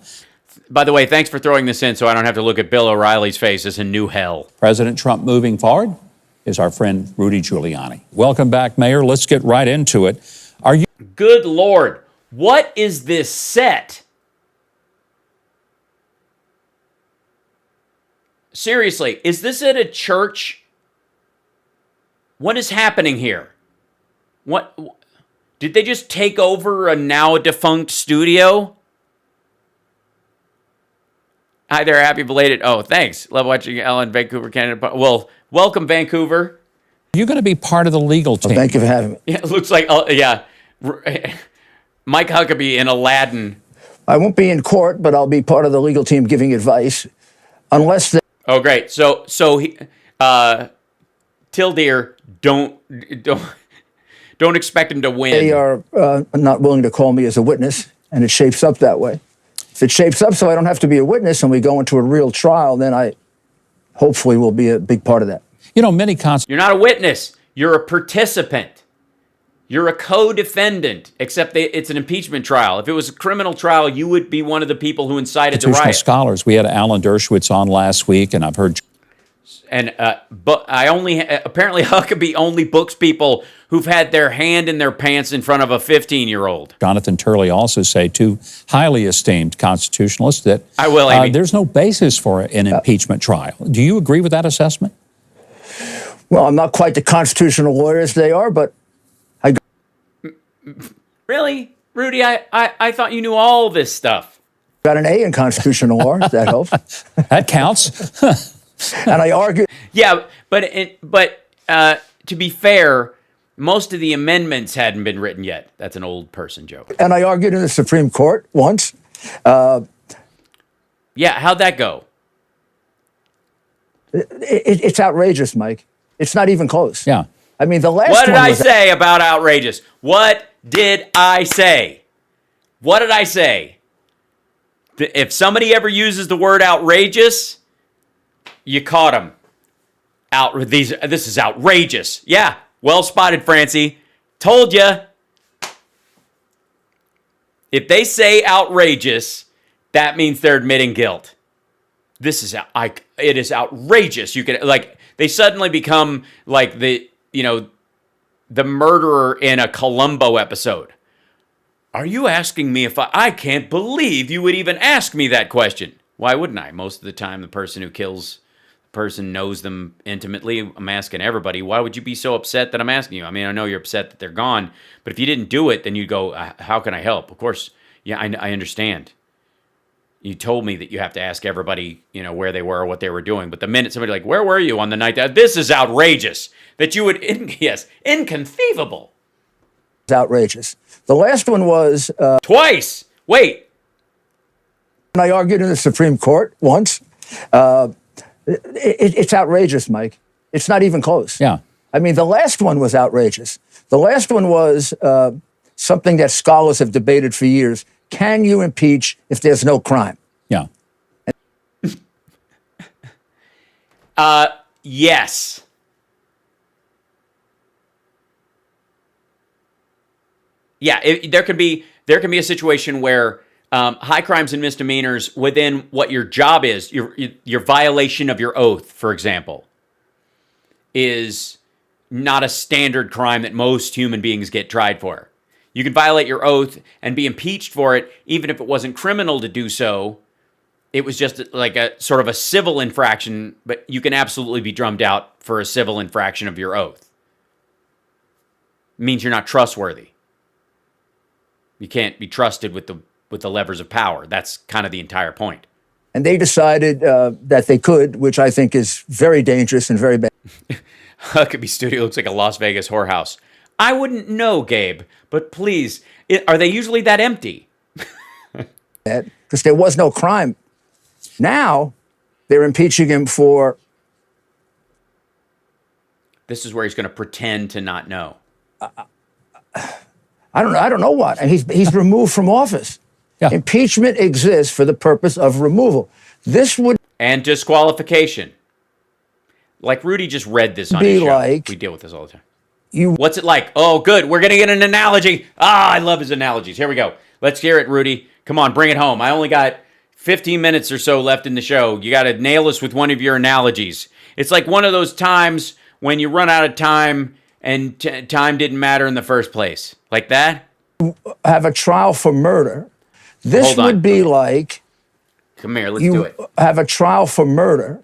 By the way, thanks for throwing this in so I don't have to look at Bill O'Reilly's face as a new hell. President Trump moving forward is our friend Rudy Giuliani. Welcome back, Mayor. Let's get right into it. Are you... Good Lord. What is this set? Seriously, is this at a church? What is happening here? What did they just take over a now defunct studio? Hi there, happy belated. Oh, thanks. Love watching Ellen, Vancouver, Canada. Well, welcome, Vancouver. You're going to be part of the legal team. Well, thank you for having me. Yeah, it looks like, yeah, Mike Huckabee in Aladdin. I won't be in court, but I'll be part of the legal team giving advice, unless they... Oh, great. So Tildeer, don't expect him to win. They are not willing to call me as a witness, and it shapes up that way. If it shapes up so I don't have to be a witness and we go into a real trial, then I hopefully will be a big part of that. You know, many You're not a witness. You're a participant. You're a co-defendant, except it's an impeachment trial. If it was a criminal trial, you would be one of the people who incited the riot. Scholars. We had Alan Dershowitz on last week, and I've heard... And but apparently Huckabee only books people who've had their hand in their pants in front of a 15-year-old. Jonathan Turley also say, two highly esteemed constitutionalists, that I will, Amy. There's no basis for an impeachment trial. Do you agree with that assessment? Well, I'm not quite the constitutional lawyer as they are, but I... Really? Rudy, I thought you knew all this stuff. Got an A in constitutional law, if that helps. That counts. And I argue... Yeah, but to be fair, most of the amendments hadn't been written yet. That's an old person joke. And I argued in the Supreme Court once. Yeah, how'd that go? It's outrageous, Mike. It's not even close. Yeah. I mean, the last What did one I was... say about outrageous? What did I say? What did I say? If somebody ever uses the word outrageous... You caught him. This is outrageous. Yeah, well spotted, Francie. Told you. If they say outrageous, that means they're admitting guilt. It is outrageous. You can they suddenly become like the murderer in a Columbo episode. Are you asking me if I can't believe you would even ask me that question? Why wouldn't I? Most of the time, the person who kills the person knows them intimately. I'm asking everybody, why would you be so upset that I'm asking you? I mean, I know you're upset that they're gone, but if you didn't do it, then you'd go, how can I help? Of course, yeah, I understand. You told me that you have to ask everybody, where they were or what they were doing. But the minute somebody like, where were you on the night that... This is outrageous. That you would... Yes, inconceivable. It's outrageous. The last one was... Twice! Wait. And I argued in the Supreme Court once. It's outrageous, Mike. It's not even close. Yeah. I mean, the last one was outrageous. The last one was something that scholars have debated for years. Can you impeach if there's no crime? Yeah. Yes. Yeah, there can be a situation where high crimes and misdemeanors within what your job is, your violation of your oath, for example, is not a standard crime that most human beings get tried for. You can violate your oath and be impeached for it, even if it wasn't criminal to do so. It was just like a sort of a civil infraction, but you can absolutely be drummed out for a civil infraction of your oath. It means you're not trustworthy. You can't be trusted with the levers of power. That's kind of the entire point. And they decided that they could, which I think is very dangerous and very bad. Huckabee Studio looks like a Las Vegas whorehouse. I wouldn't know, Gabe, but please, are they usually that empty? Because there was no crime. Now they're impeaching him for. This is where he's going to pretend to not know. I don't know what. And he's removed from office. Yeah. Impeachment exists for the purpose of removal. This would And disqualification. Like Rudy just read this on his show. like we deal with this all the time. you What's it like? Oh, good. We're going to get an analogy. I love his analogies. Here we go. Let's hear it, Rudy. Come on, bring it home. I only got 15 minutes or so left in the show. You got to nail us with one of your analogies. It's like one of those times when you run out of time and time didn't matter in the first place. Like that? have a trial for murder. This Hold on. would be like Come here, let's do it. have a trial for murder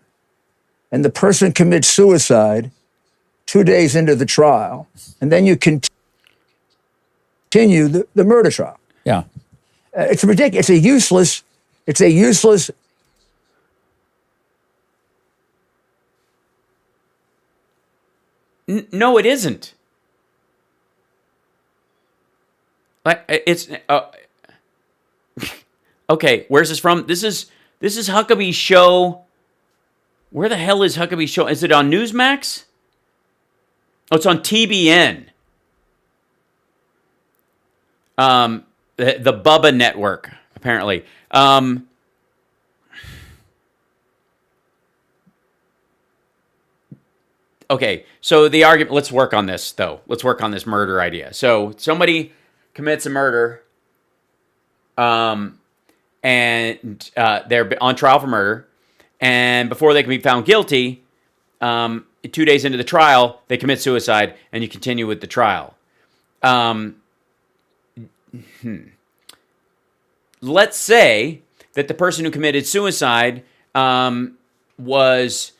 and the person commits suicide 2 days into the trial, and then you continue the murder trial. Yeah. It's ridiculous. It's a useless. No, it isn't. Like it's okay. Where's this from? This is Huckabee's show. Where the hell is Huckabee's show? Is it on Newsmax? Oh, it's on TBN. The Bubba Network, apparently. Okay, so the argument, let's work on this, though. Let's work on this murder idea. So somebody commits a murder, and they're on trial for murder, and before they can be found guilty, 2 days into the trial, they commit suicide, and you continue with the trial. Let's say that the person who committed suicide was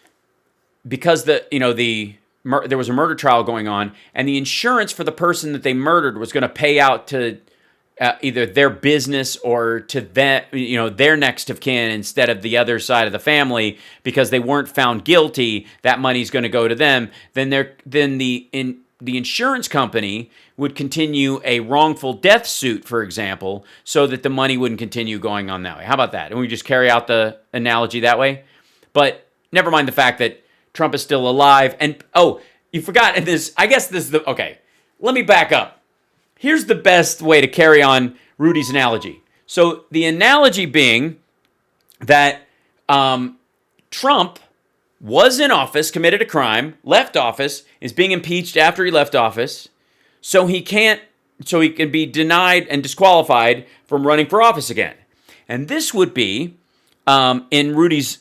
because there was a murder trial going on, and the insurance for the person that they murdered was going to pay out to either their business or to their next of kin instead of the other side of the family because they weren't found guilty. That money's going to go to them. Then the insurance company would continue a wrongful death suit, for example, so that the money wouldn't continue going on that way. How about that? And we just carry out the analogy that way. But never mind the fact that Trump is still alive. And, you forgot this. I guess this is okay. Let me back up. Here's the best way to carry on Rudy's analogy. So the analogy being that Trump was in office, committed a crime, left office, is being impeached after he left office, so he can be denied and disqualified from running for office again. And this would be, in Rudy's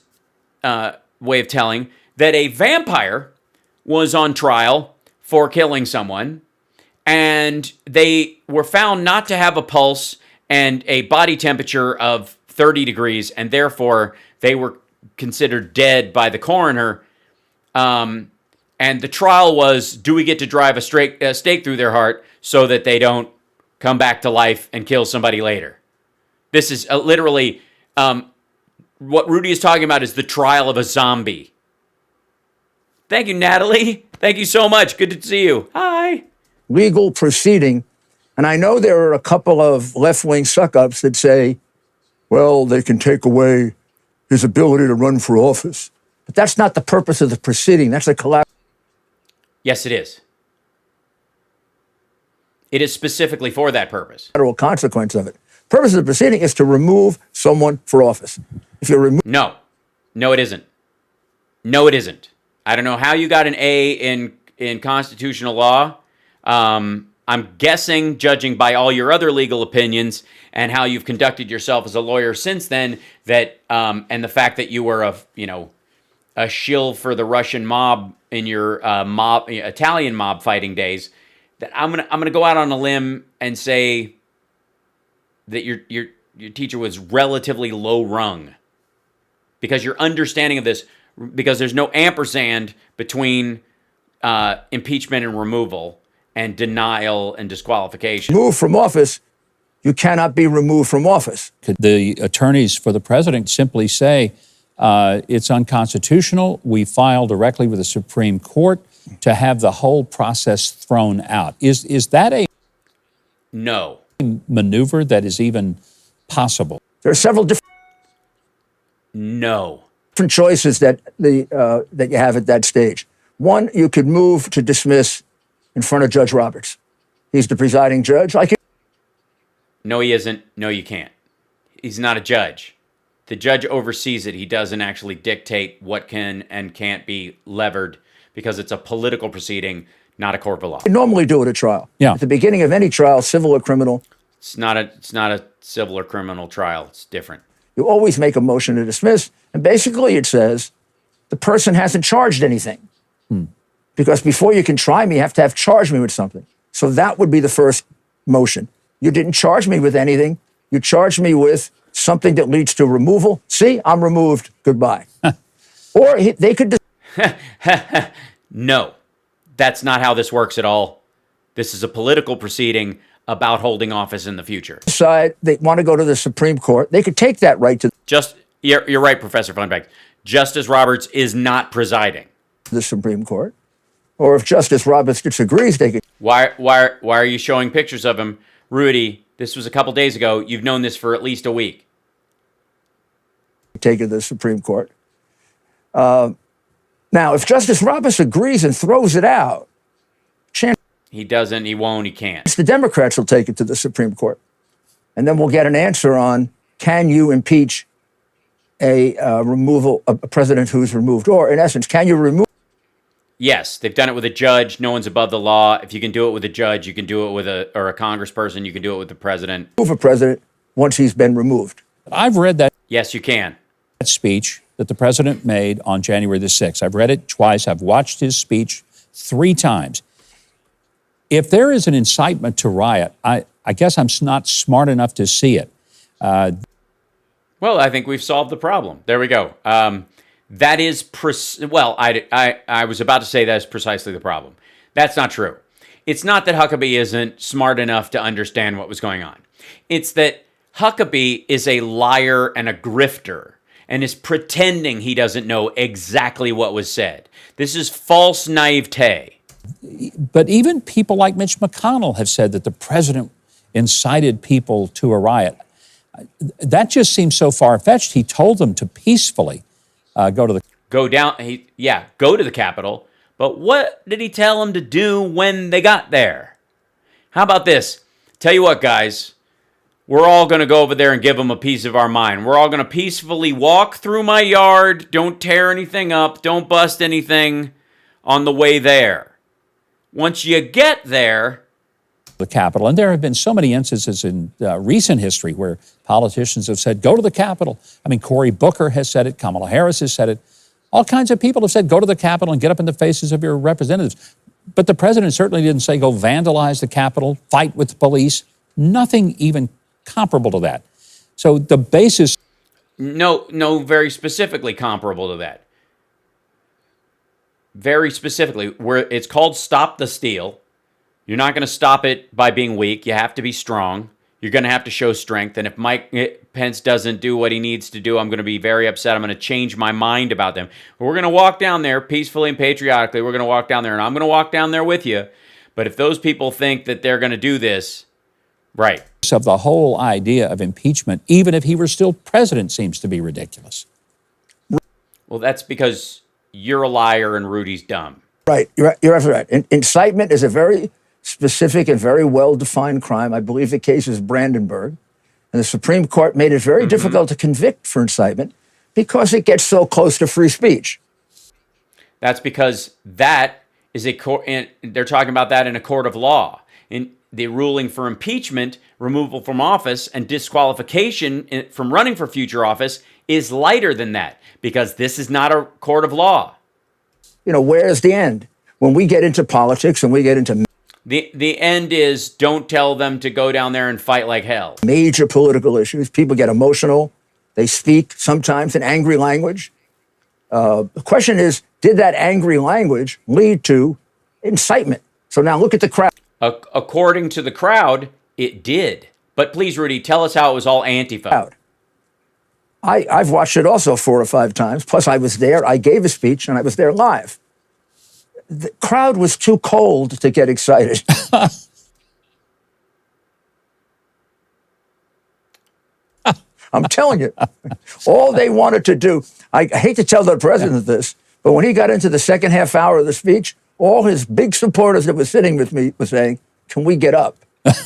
way of telling, that a vampire was on trial for killing someone, and they were found not to have a pulse and a body temperature of 30 degrees, and therefore they were considered dead by the coroner. And the trial was, do we get to drive a stake through their heart so that they don't come back to life and kill somebody later? This is literally what Rudy is talking about is the trial of a zombie. Thank you, Natalie. Thank you so much. Good to see you. Hi. Legal proceeding. And I know there are a couple of left-wing suck-ups that say, well, they can take away his ability to run for office. But that's not the purpose of the proceeding. That's a collateral. Yes, it is. It is specifically for that purpose. Consequence of it. Purpose of the proceeding is to remove someone for office. If you remove No, it isn't. No, it isn't. I don't know how you got an A in constitutional law, I'm guessing, judging by all your other legal opinions and how you've conducted yourself as a lawyer since then, that and the fact that you were a shill for the Russian mob in your Italian mob fighting days, that I'm gonna go out on a limb and say that your teacher was relatively low rung, because your understanding of this, because there's no ampersand between impeachment and removal and denial and disqualification. Removed from office, you cannot be removed from office. Could the attorneys for the president simply say it's unconstitutional? We file directly with the Supreme Court to have the whole process thrown out. Is that a No. maneuver that is even possible? There are several different No. choices that that you have at that stage. One, you could move to dismiss in front of Judge Roberts. He's the presiding judge. No, he isn't. No, you can't. He's not a judge. The judge oversees it. He doesn't actually dictate what can and can't be levered, because it's a political proceeding, not a court of law. You normally do at a trial. Yeah. At the beginning of any trial, civil or criminal, It's not a civil or criminal trial. It's different. you always make a motion to dismiss. And basically it says the person hasn't charged anything. Because before you can try me, you have to have charged me with something. So that would be the first motion. You didn't charge me with anything. You charged me with something that leads to removal. See, I'm removed. Goodbye. Or they could No, that's not how this works at all. This is a political proceeding about holding office in the future. decide they want to go to the Supreme Court. They could take that right to You're right, Professor Funback. Justice Roberts is not presiding. the Supreme Court. Or if Justice Roberts disagrees, they could Why are you showing pictures of him? Rudy, this was a couple days ago. You've known this for at least a week. take it to the Supreme Court. Now, if Justice Roberts agrees and throws it out, He doesn't, he won't, he can't. the Democrats will take it to the Supreme Court. And then we'll get an answer on, can you impeach a president who's removed? Or in essence, can you remove? Yes, they've done it with a judge. No one's above the law. If you can do it with a judge, you can do it with a congressperson. You can do it with the president. A president once he's been removed. I've read that Yes, you can. speech that the president made on January the 6th. I've read it twice. I've watched his speech 3 times. If there is an incitement to riot, I guess I'm not smart enough to see it. Well, I think we've solved the problem. There we go. That is, I was about to say that's precisely the problem. That's not true. It's not that Huckabee isn't smart enough to understand what was going on. It's that Huckabee is a liar and a grifter and is pretending he doesn't know exactly what was said. This is false naivete. But even people like Mitch McConnell have said that the president incited people to a riot. That just seems so far-fetched. He told them to peacefully go to the Go to the Capitol. But what did he tell them to do when they got there? How about this? Tell you what, guys, we're all going to go over there and give them a piece of our mind. We're all going to peacefully walk through my yard. Don't tear anything up. Don't bust anything on the way there. Once you get there, the Capitol. And there have been so many instances in recent history where politicians have said, go to the Capitol. I mean, Cory Booker has said it. Kamala Harris has said it. All kinds of people have said, go to the Capitol and get up in the faces of your representatives. But the president certainly didn't say, go vandalize the Capitol, fight with the police. Nothing even comparable to that. So the basis... No, very specifically comparable to that. Very specifically, where it's called Stop the Steal. You're not going to stop it by being weak. You have to be strong. You're going to have to show strength. And if Mike Pence doesn't do what he needs to do, I'm going to be very upset. I'm going to change my mind about them. But we're going to walk down there peacefully and patriotically. We're going to walk down there, and I'm going to walk down there with you. But if those people think that they're going to do this, right. Of the whole idea of impeachment, even if he were still president, seems to be ridiculous. Well, that's because you're a liar and Rudy's dumb. Right. You're absolutely right. Incitement is a very specific and very well-defined crime. I believe the case is Brandenburg. And the Supreme Court made it very difficult to convict for incitement because it gets so close to free speech. That's because that is they're talking about that in a court of law. the ruling for impeachment, removal from office, and disqualification from running for future office is lighter than that, because this is not a court of law. Where's the end? When we get into politics and we get into the end is, don't tell them to go down there and fight like hell. Major political issues, people get emotional. They speak sometimes in angry language. The question is, did that angry language lead to incitement? So now look at the crowd. According to the crowd, it did. But please, Rudy, tell us how it was all Antifa. I've watched it also 4 or 5 times. Plus, I was there. I gave a speech, and I was there live. The crowd was too cold to get excited. I'm telling you, all they wanted to do, I hate to tell the president this, but when he got into the second half hour of the speech, all his big supporters that were sitting with me were saying, can we get up?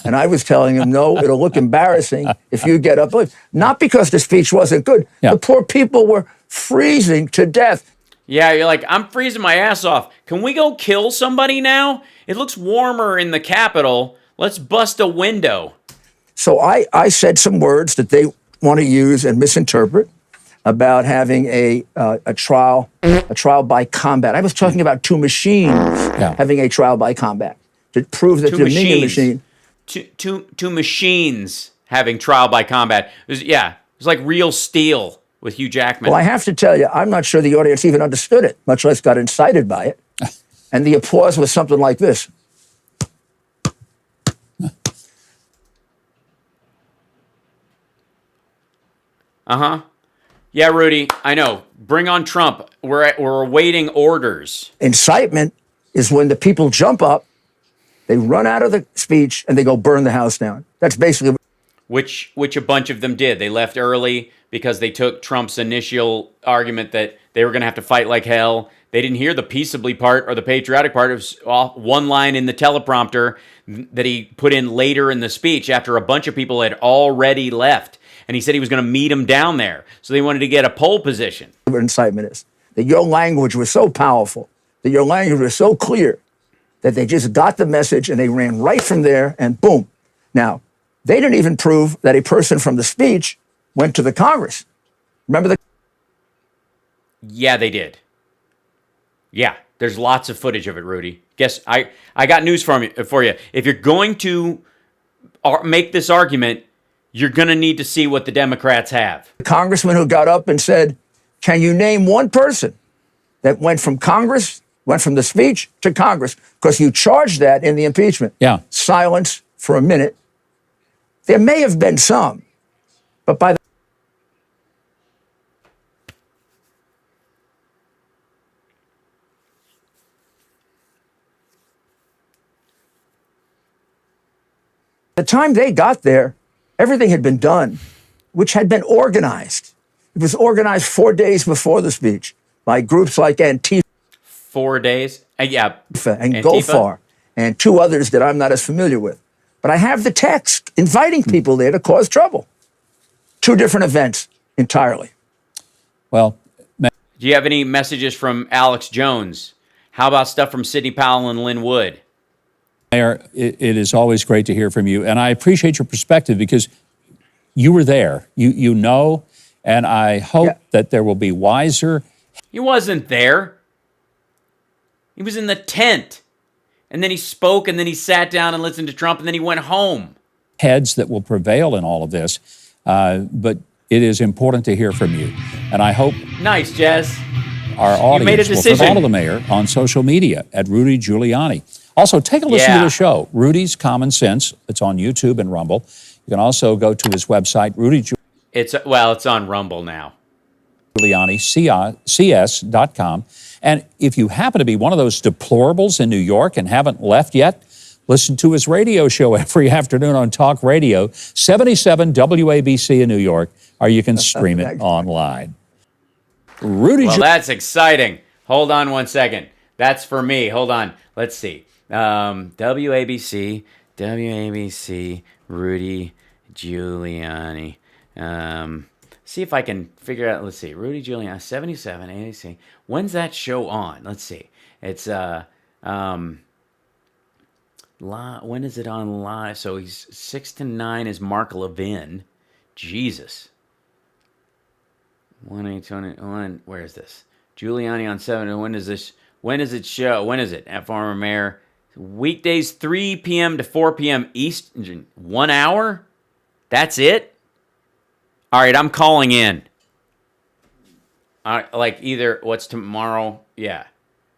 And I was telling him, no, it'll look embarrassing if you get up. Not because the speech wasn't good. Yeah. The poor people were freezing to death. Yeah, you're like, I'm freezing my ass off. Can we go kill somebody now? It looks warmer in the Capitol. Let's bust a window. So I said some words that they want to use and misinterpret about having a trial by combat. I was talking about 2 machines having a trial by combat to prove that the Dominion machine. Two machines having trial by combat. It was like real steel with Hugh Jackman. Well, I have to tell you, I'm not sure the audience even understood it, much less got incited by it. And the applause was something like this. Uh-huh. Yeah, Rudy, I know. Bring on Trump. We're awaiting orders. Incitement is when the people jump up, they run out of the speech, and they go burn the house down. That's basically which a bunch of them did. They left early because they took Trump's initial argument that they were going to have to fight like hell. They didn't hear the peaceably part or the patriotic part. It was one line in the teleprompter that he put in later in the speech after a bunch of people had already left. And he said he was going to meet them down there. So they wanted to get a pole position. What incitement is. That your language was so powerful, that your language was so clear, that they just got the message and they ran right from there and boom. Now, they didn't even prove that a person from the speech went to the Congress. Remember the... Yeah, they did. Yeah, there's lots of footage of it, Rudy. Guess I got news for you. If you're going to make this argument, you're going to need to see what the Democrats have. The congressman who got up and said, can you name one person that went from the speech to Congress? Because you charged that in the impeachment. Yeah. Silence for a minute. There may have been some, but by the time they got there, everything had been done, which had been organized. It was organized 4 days before the speech by groups like Antifa. 4 days? Yeah. And Gofar, and 2 others that I'm not as familiar with. But I have the text inviting people there to cause trouble. 2 different events entirely. Well, do you have any messages from Alex Jones? How about stuff from Sidney Powell and Lynn Wood? Mayor, it is always great to hear from you. And I appreciate your perspective because you were there. You know, and I hope that there will be wiser. He wasn't there. He was in the tent. And then he spoke, and then he sat down and listened to Trump, and then he went home. Heads that will prevail in all of this. But it is important to hear from you. And I hope... Nice, Jess. Our audience made a decision. will follow the mayor on social media at Rudy Giuliani. Also, take a listen to the show, Rudy's Common Sense. It's on YouTube and Rumble. You can also go to his website, It's on Rumble now. GiulianiCS.com. And if you happen to be one of those deplorables in New York and haven't left yet, listen to his radio show every afternoon on Talk Radio, 77 WABC in New York, or you can stream it online. Well, that's exciting. Hold on one second. That's for me. Hold on. Let's see. WABC, Rudy Giuliani. See if I can figure out. Let's see. Rudy Giuliani, 77 ABC. When's that show on? Let's see. It's When is it on live? So he's 6 to 9 is Mark Levin. Jesus. 1-821. Where is this? Giuliani on 7. When is this? When does it show? When is it? At former mayor. Weekdays 3 p.m. to 4 p.m. Eastern. 1 hour? That's it? All right, I'm calling in. Like either, what's tomorrow? Yeah.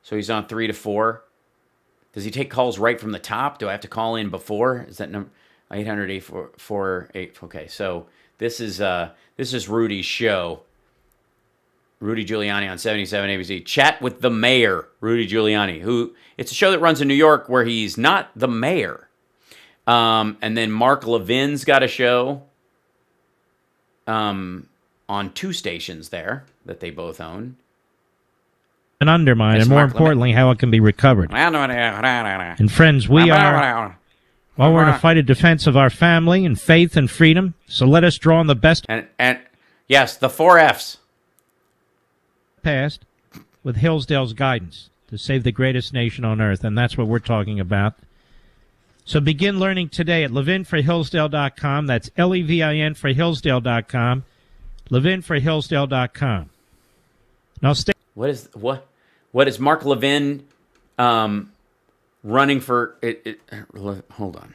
So he's on 3 to 4. Does he take calls right from the top? Do I have to call in before? Is that number 800-848? Okay, so this is Rudy's show. Rudy Giuliani on 77 ABC. Chat with the mayor, Rudy Giuliani, who it's a show that runs in New York where he's not the mayor. And then Mark Levin's got a show on 2 stations there that they both own. And undermine, and more importantly, how it can be recovered. And friends, we are in a fight of defense of our family and faith and freedom. So let us draw on the best. And yes, the 4 Fs. Past with Hillsdale's guidance to save the greatest nation on earth, and that's what we're talking about. So begin learning today at levinforhillsdale.com. That's Levin for Hillsdale.com. Levinforhillsdale.com. Now stay. What is Mark Levin running for? Hold on.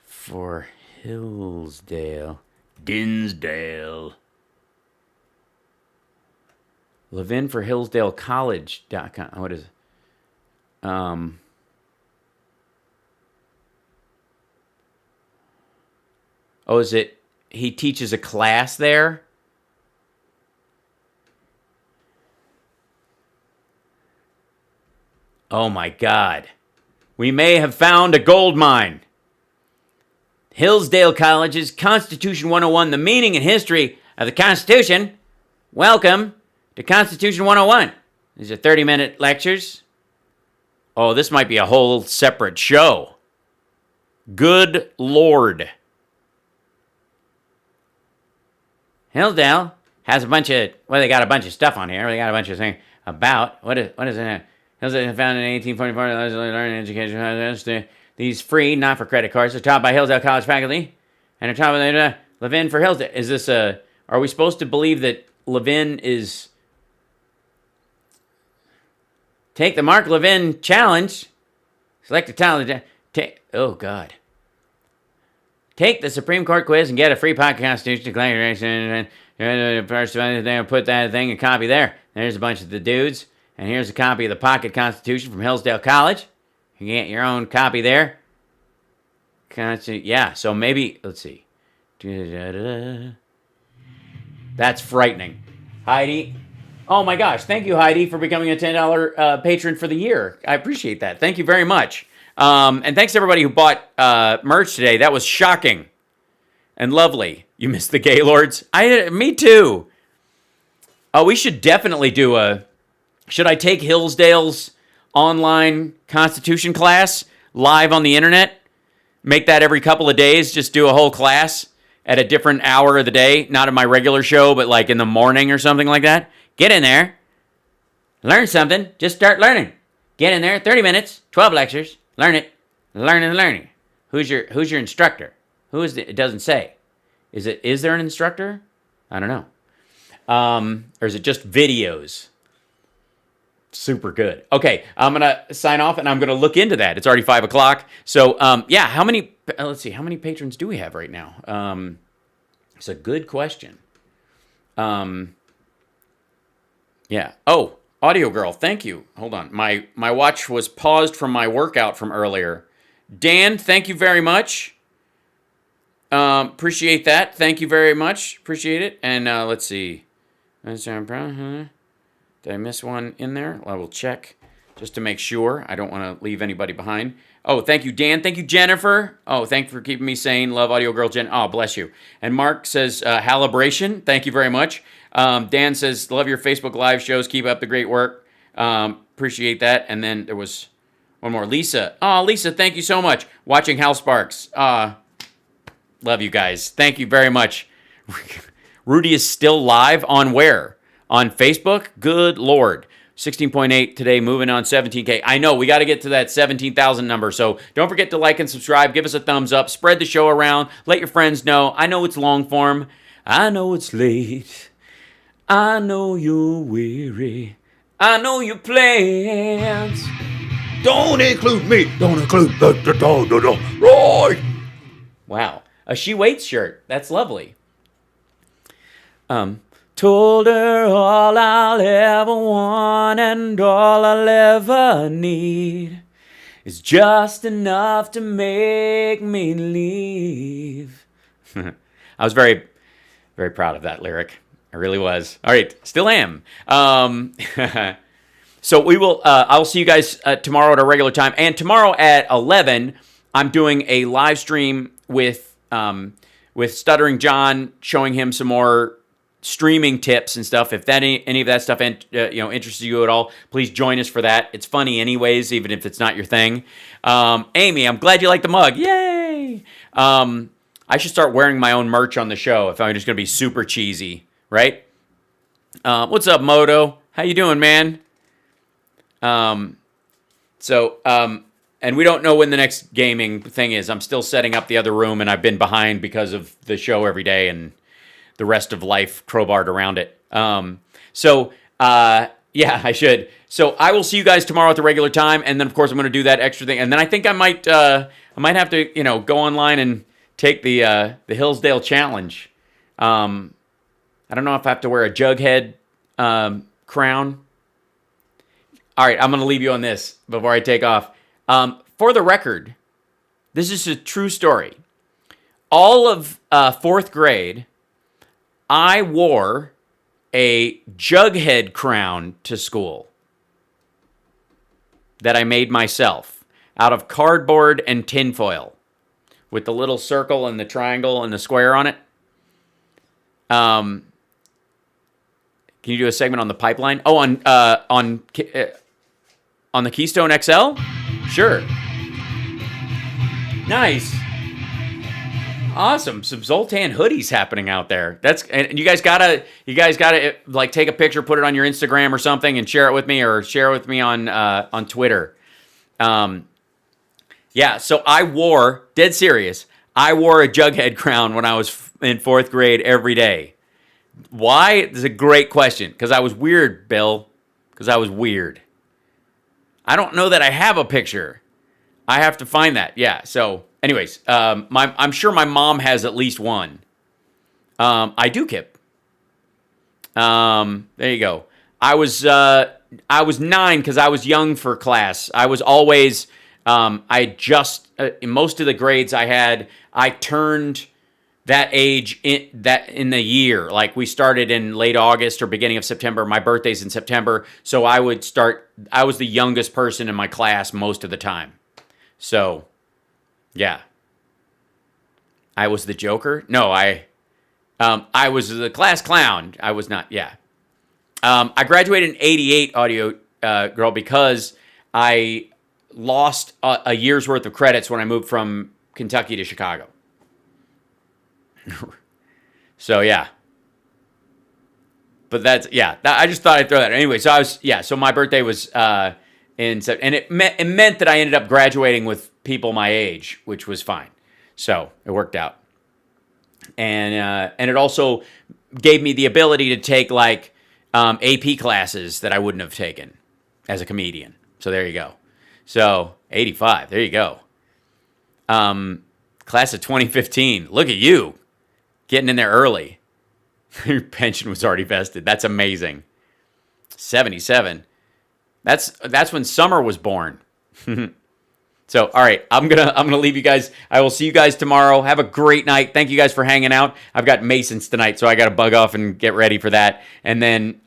For Hillsdale, Dinsdale. Levin for Hillsdale College.com. What is it? Oh, is it he teaches a class there? Oh my God. We may have found a gold mine. Hillsdale College's Constitution 101, the meaning and history of the Constitution. Welcome to Constitution 101. These are 30-minute lectures. Oh, this might be a whole separate show. Good Lord. Hillsdale has a bunch of, they got a bunch of stuff on here. They got a bunch of things about, what is it? Hillsdale founded in 1844, learning education. These free, not for credit cards, are taught by Hillsdale College faculty and are taught by Levin for Hillsdale. Is this are we supposed to believe that Levin is, take the Mark Levin challenge, select a talent, oh God. Take the Supreme Court quiz and get a free pocket Constitution declaration. First, put that thing and copy there. There's a bunch of the dudes. And here's a copy of the Pocket Constitution from Hillsdale College. You can get your own copy there. Yeah, so maybe, let's see. That's frightening. Heidi. Oh my gosh, thank you, Heidi, for becoming a $10 patron for the year. I appreciate that. Thank you very much. And thanks to everybody who bought merch today. That was shocking and lovely. You missed the Gaylords? Me too. Oh, we should definitely do should I take Hillsdale's online Constitution class live on the internet? Make that every couple of days, just do a whole class at a different hour of the day, not in my regular show, but like in the morning or something like that. Get in there, learn something, just start learning. Get in there, 30 minutes, 12 lectures, learn it, learning. Who's your instructor? Who is it? It doesn't say. Is there an instructor? I don't know. Or is it just videos? Super good. Okay, I'm going to sign off and I'm going to look into that. It's already 5 o'clock. So, yeah, let's see, how many patrons do we have right now? It's a good question. Yeah. Oh, Audio Girl, thank you. Hold on. My watch was paused from my workout from earlier. Dan, thank you very much. Appreciate that. Thank you very much. Appreciate it. And let's see. Did I miss one in there? I will check just to make sure. I don't want to leave anybody behind. Oh, thank you, Dan. Thank you, Jennifer. Oh, thank you for keeping me sane. Love Audio Girl Jen. Oh, bless you. And Mark says, halibration. Thank you very much. Dan says, love your Facebook Live shows. Keep up the great work. Appreciate that. And then there was one more. Lisa. Oh, Lisa, thank you so much. Watching Hal Sparks. Love you guys. Thank you very much. Rudy is still live on where? On Facebook? Good Lord. 16.8 today, moving on 17K. I know, we got to get to that 17,000 number. So don't forget to like and subscribe. Give us a thumbs up. Spread the show around. Let your friends know. I know it's long form. I know it's late. I know you're weary. I know your plans. Don't include me. Don't include the right. Wow. A She Waits shirt. That's lovely. Told her all I'll ever want and all I'll ever need is just enough to make me leave. I was very, very proud of that lyric. I really was. All right. Still am. So we will, I'll see you guys tomorrow at a regular time. And tomorrow at 11, I'm doing a live stream with Stuttering John, showing him some more streaming tips and stuff. If that any of that stuff interests you at all, please join us for that. It's funny anyways, even if it's not your thing. Amy, I'm glad you like the mug. Yay! I should start wearing my own merch on the show if I'm just going to be super cheesy, right? What's up, Moto? How you doing, man? And we don't know when the next gaming thing is. I'm still setting up the other room, and I've been behind because of the show every day and the rest of life crowbarred around it. Yeah, I should. So I will see you guys tomorrow at the regular time, and then of course I'm going to do that extra thing, and then I think I might have to go online and take the Hillsdale challenge. I don't know if I have to wear a Jughead crown. All right, I'm going to leave you on this before I take off. For the record, this is a true story. All of 4th grade, I wore a Jughead crown to school that I made myself out of cardboard and tinfoil with the little circle and the triangle and the square on it. Can you do a segment on the pipeline? Oh, on the Keystone XL? Sure. Nice. Awesome. Some Zoltan hoodies happening out there. And you guys gotta like take a picture, put it on your Instagram or something, and share it with me, or share it with me on Twitter. Yeah. So I wore, dead serious, I wore a Jughead crown when I was in 4th grade every day. Why? It's a great question. Because I was weird, Bill. Because I was weird. I don't know that I have a picture. I have to find that. Yeah. So, anyways, I'm sure my mom has at least one. I do, Kip. There you go. I was 9 because I was young for class. I was always. In most of the grades I had, I turned that age in the year. Like we started in late August or beginning of September. My birthday's in September, so I was the youngest person in my class most of the time. So, yeah. I was the Joker? No, I was the class clown. I was not, yeah. I graduated in 88, audio girl, because I lost a year's worth of credits when I moved from Kentucky to Chicago. So, yeah. But that's, yeah, I just thought I'd throw that. Anyway, so so my birthday was in September, and it meant that I ended up graduating with people my age, which was fine. So it worked out. And it also gave me the ability to take like AP classes that I wouldn't have taken as a comedian. So there you go. So 85, there you go. Class of 2015. Look at you getting in there early. Your pension was already vested. That's amazing. 77. That's when Summer was born. So, all right, I'm gonna leave you guys. I will see you guys tomorrow. Have a great night. Thank you guys for hanging out. I've got Masons tonight, so I got to bug off and get ready for that. And then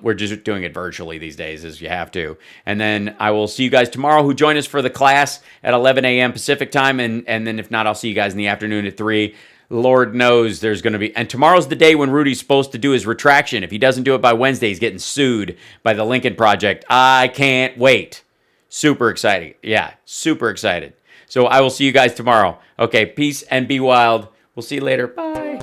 we're just doing it virtually these days, as you have to. And then I will see you guys tomorrow who join us for the class at 11 a.m. Pacific time. And then if not, I'll see you guys in the afternoon at 3. Lord knows there's going to be... And tomorrow's the day when Rudy's supposed to do his retraction. If he doesn't do it by Wednesday, he's getting sued by the Lincoln Project. I can't wait. Super exciting. Yeah, super excited. So I will see you guys tomorrow. Okay, peace and be wild. We'll see you later. Bye.